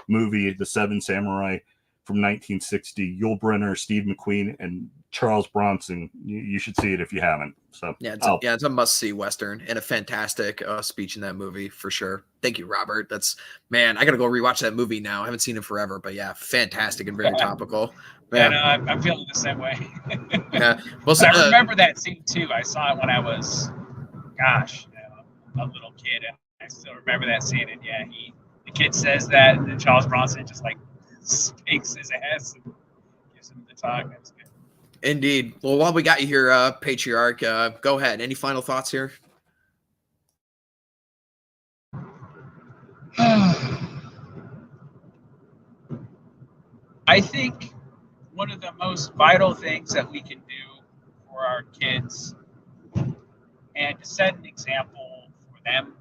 movie, The Seven Samurai from 1960. Yul Brynner, Steve McQueen, and Charles Bronson. You should see it if you haven't. So yeah, it's a must-see Western, and a fantastic speech in that movie for sure. Thank you, Robert. Man, I gotta go rewatch that movie now. I haven't seen it forever, but yeah, fantastic and very topical. Yeah, I'm feeling the same way. Yeah, well, I remember that scene too. I saw it when I was, a little kid, and I still remember that scene. And yeah, the kid says that, and then Charles Bronson just like speaks his ass and gives him the talk. That's good. Indeed. Well, while we got you here, Patriarch, go ahead. Any final thoughts here? I think one of the most vital things that we can do for our kids, and to set an example for them,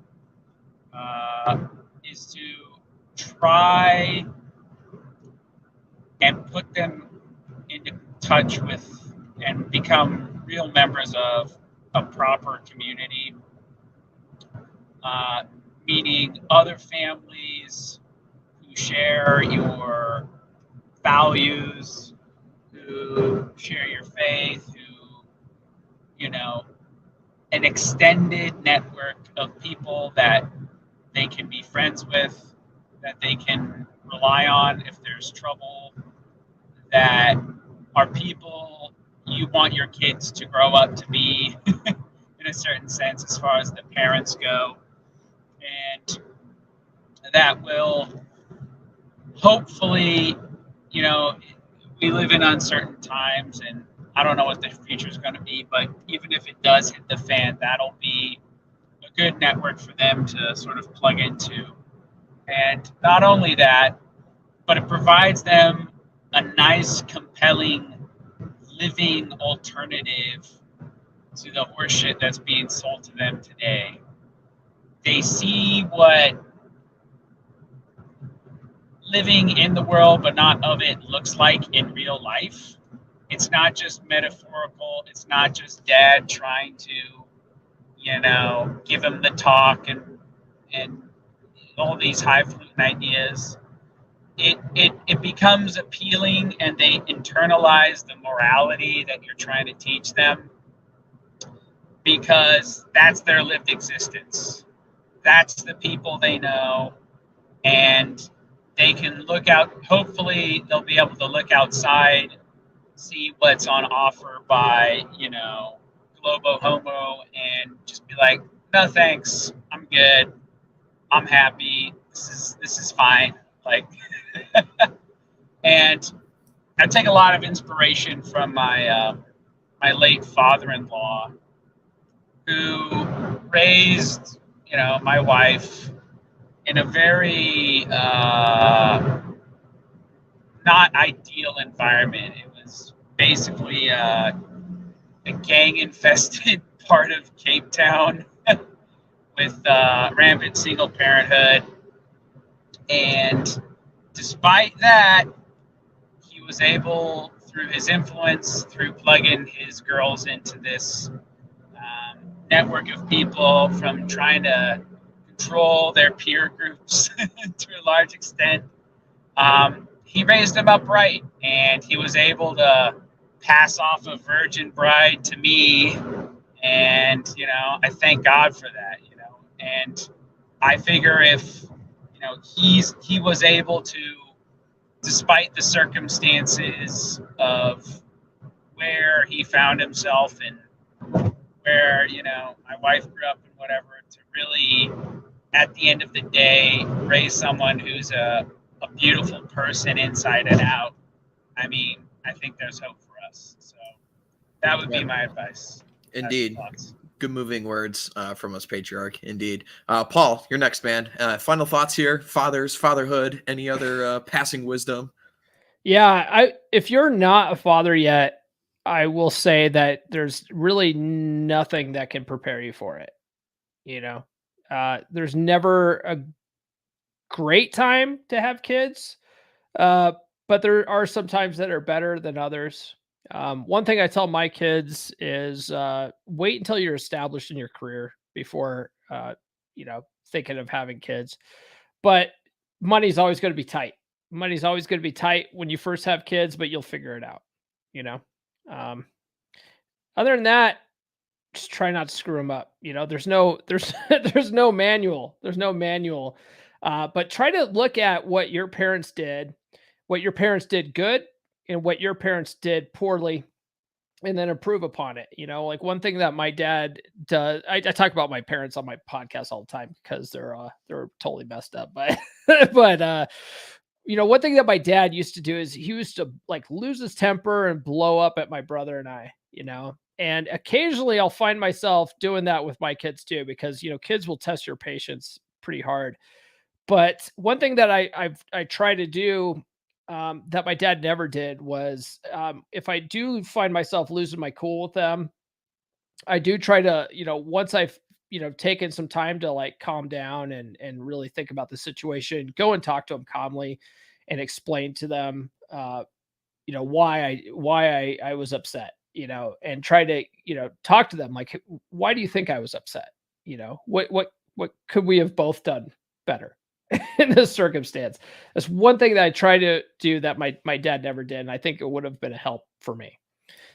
is to try and put them into touch with and become real members of a proper community, meaning other families who share your values, who share your faith, who, an extended network of people that they can be friends with, that they can rely on if there's trouble, that are people you want your kids to grow up to be in a certain sense as far as the parents go. And that will hopefully, we live in uncertain times, and I don't know what the future is going to be, but even if it does hit the fan, that'll be a good network for them to sort of plug into. And not only that, but it provides them a nice, compelling, living alternative to the horseshit that's being sold to them today. They see what living in the world but not of it looks like in real life. It's not just metaphorical. It's not just dad trying to, give him the talk and all these highfalutin ideas. It becomes appealing, and they internalize the morality that you're trying to teach them, because that's their lived existence. That's the people they know, and they can look out. Hopefully they'll be able to look outside, see what's on offer by, Globo Homo, and just be like, no thanks, I'm good, I'm happy, this is fine. Like, and I take a lot of inspiration from my my late father-in-law, who raised, my wife in a very not ideal environment. It was basically a gang-infested part of Cape Town with rampant single parenthood. And despite that, he was able, through his influence, through plugging his girls into this network of people, from trying to control their peer groups to a large extent, he raised them up right, and he was able to pass off a virgin bride to me. And, I thank God for that, and I figure if, he was able to, despite the circumstances of where he found himself and where, my wife grew up and whatever, to really, at the end of the day, raise someone who's a beautiful person inside and out. I mean, I think there's hope for us. So that would be my advice. Indeed. Good moving words from us, patriarch. Indeed. Paul, you're next, man. Final thoughts here. Fathers, fatherhood, any other passing wisdom? Yeah, if you're not a father yet, I will say that there's really nothing that can prepare you for it. There's never a great time to have kids, but there are some times that are better than others. One thing I tell my kids is wait until you're established in your career before thinking of having kids. But money's always going to be tight. Money's always going to be tight when you first have kids, but you'll figure it out. Other than that, just try not to screw them up. There's no manual. There's no manual. But try to look at what your parents did good, and what your parents did poorly, and then improve upon it. Like one thing that my dad does, I talk about my parents on my podcast all the time because they're totally messed up. But one thing that my dad used to do is he used to like lose his temper and blow up at my brother and I, and occasionally I'll find myself doing that with my kids too, because, kids will test your patience pretty hard. But one thing that I try to do that my dad never did was if I do find myself losing my cool with them, I do try to, once I've, taken some time to like calm down and really think about the situation, go and talk to them calmly and explain to them, why I was upset, and try to, talk to them like, why do you think I was upset? What could we have both done better in this circumstance? That's one thing that I try to do that my dad never did, and I think it would have been a help for me.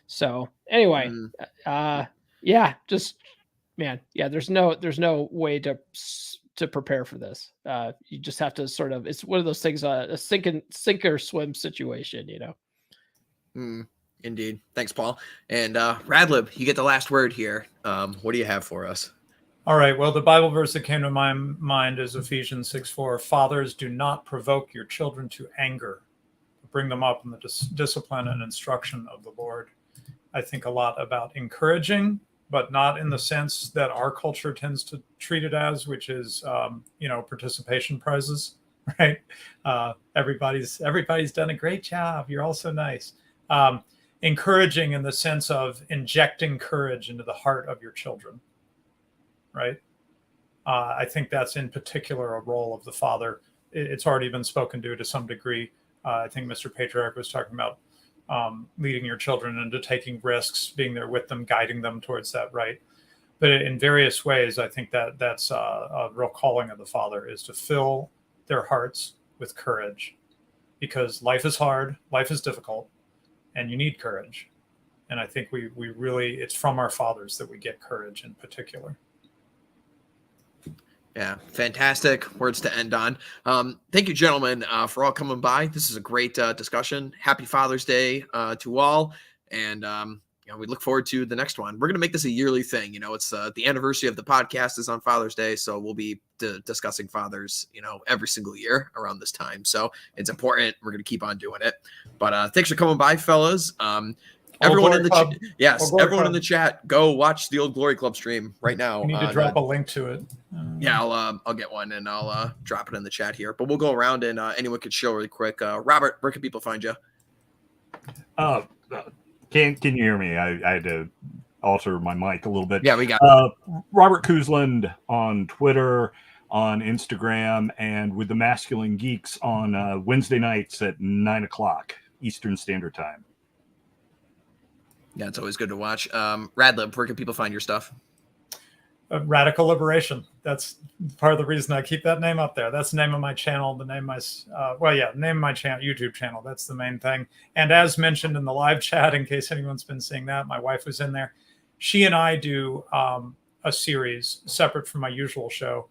So anyway, there's no way to prepare for this. You just have to sort of, it's one of those things, a sink or swim situation, Indeed. Thanks, Paul. And Radlib, you get the last word here. What do you have for us? All right. Well, the Bible verse that came to my mind is Ephesians 6:4. Fathers, do not provoke your children to anger. Bring them up in the discipline and instruction of the Lord. I think a lot about encouraging, but not in the sense that our culture tends to treat it as, which is, participation prizes, right? Everybody's done a great job. You're all so nice. Encouraging in the sense of injecting courage into the heart of your children, right? I think that's in particular a role of the father. It's already been spoken to some degree. I think Mr. Patriarch was talking about leading your children into taking risks, being there with them, guiding them towards that right. But in various ways, I think that's a real calling of the father, is to fill their hearts with courage, because life is hard, life is difficult, and you need courage. And I think we really, it's from our fathers that we get courage in particular. Yeah, fantastic words to end on. Thank you, gentlemen, for all coming by. This is a great discussion. Happy Father's Day to all. And we look forward to the next one. We're going to make this a yearly thing. It's the anniversary of the podcast is on Father's Day. So we'll be discussing fathers, every single year around this time. So it's important. We're going to keep on doing it. But thanks for coming by, fellas. Everyone in the chat, go watch the Old Glory Club stream right now. You need to drop a link to it. Yeah, I'll get one and I'll drop it in the chat here. But we'll go around and anyone could show really quick. Robert, where can people find you? Can you hear me? I had to alter my mic a little bit. Yeah, we got Robert Kuzland on Twitter, on Instagram, and with the Masculine Geeks on Wednesday nights at 9:00 Eastern Standard Time. Yeah, it's always good to watch. Radlib, where can people find your stuff? Radical Liberation. That's part of the reason I keep that name up there. That's the name of my channel, the name of my name of my channel, YouTube channel. That's the main thing. And as mentioned in the live chat, in case anyone's been seeing that, my wife was in there. She and I do a series separate from my usual show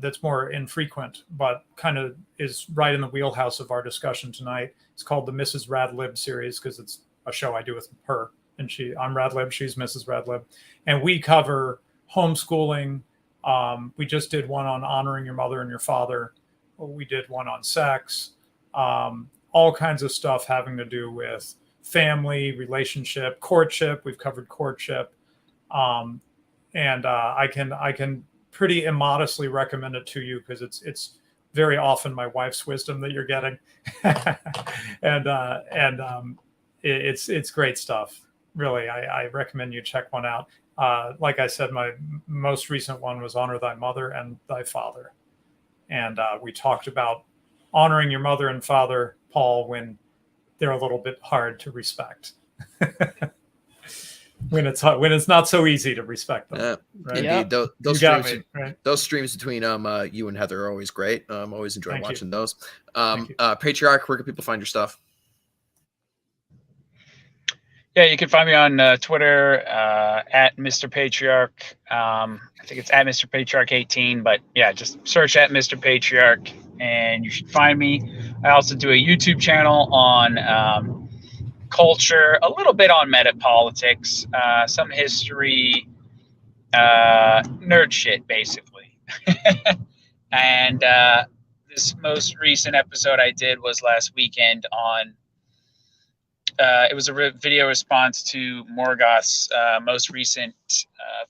that's more infrequent, but kind of is right in the wheelhouse of our discussion tonight. It's called the Mrs. Radlib series because it's a show I do with her. And I'm Radlib, she's Mrs. Radlib. And we cover homeschooling. We just did one on honoring your mother and your father. We did one on sex, all kinds of stuff having to do with family, relationship, courtship. We've covered courtship. And I can pretty immodestly recommend it to you because it's very often my wife's wisdom that you're getting. It's great stuff. Really, I recommend you check one out. Like I said, my most recent one was Honor Thy Mother and Thy Father. And we talked about honoring your mother and father, Paul, when they're a little bit hard to respect. when it's not so easy to respect them. Right? Yeah. Indeed. Those streams between you and Heather are always great. Always enjoy watching those. Patriarch, where can people find your stuff? Yeah, you can find me on Twitter at Mr. Patriarch. I think it's at Mr. Patriarch 18, but yeah, just search at Mr. Patriarch and you should find me. I also do a YouTube channel on culture, a little bit on meta politics, some history, nerd shit, basically. And this most recent episode I did was last weekend on it was a video response to Morgoth's most recent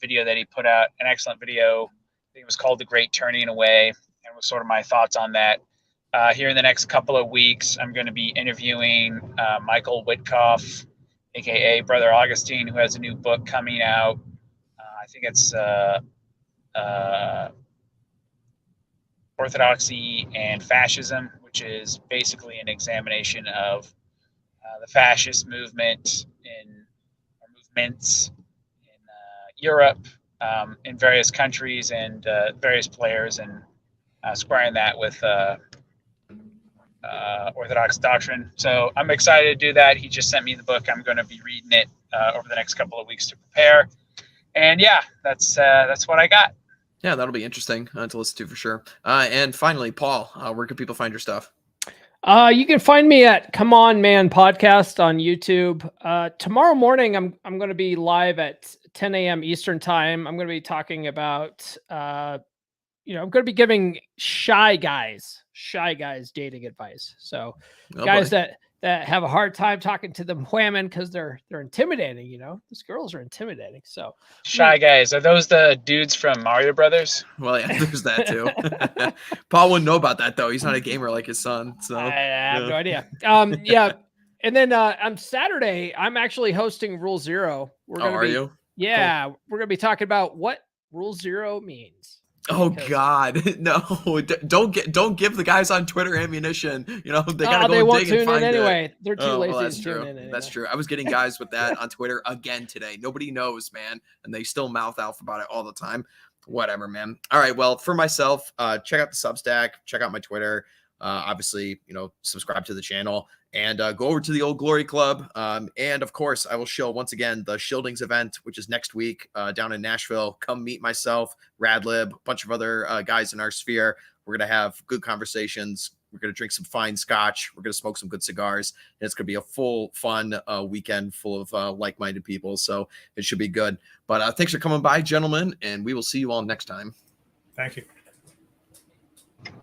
video that he put out, an excellent video. I think it was called The Great Turning Away, and was sort of my thoughts on that. Here in the next couple of weeks, I'm going to be interviewing Michael Witkoff, aka Brother Augustine, who has a new book coming out. I think it's Orthodoxy and Fascism, which is basically an examination of the fascist movements in Europe, in various countries, and various players, and squaring that with Orthodox doctrine. So I'm excited to do that. He just sent me the book. I'm going to be reading it over the next couple of weeks to prepare. And yeah, that's what I got. Yeah, that'll be interesting to listen to for sure. And finally, Paul, where can people find your stuff? You can find me at Come On Man Podcast on YouTube. Tomorrow morning, I'm going to be live at 10 a.m. Eastern time. I'm going to be talking about, I'm going to be giving shy guys dating advice. So guys that have a hard time talking to them women because they're intimidating. These girls are intimidating. So shy guys, are those the dudes from Mario Brothers? Well, yeah, there's that too. Paul wouldn't know about that though. He's not a gamer like his son. So I have no idea. Yeah, and then on Saturday, I'm actually hosting Rule Zero. Are you? Yeah, cool. We're gonna be talking about what Rule Zero means. Oh God, no! Don't give the guys on Twitter ammunition. They gotta go dig and find it. They're too lazy to tune in anyway. That's true. I was getting guys with that on Twitter again today. Nobody knows, man, and they still mouth off about it all the time. Whatever, man. All right. Well, for myself, check out the Substack. Check out my Twitter. Obviously, subscribe to the channel and go over to the Old Glory Club. And of course, I will shill once again the Shieldings event, which is next week down in Nashville. Come meet myself, Radlib, a bunch of other guys in our sphere. We're going to have good conversations. We're going to drink some fine scotch. We're going to smoke some good cigars. And it's going to be a full, fun weekend full of like-minded people. So it should be good. But thanks for coming by, gentlemen. And we will see you all next time. Thank you.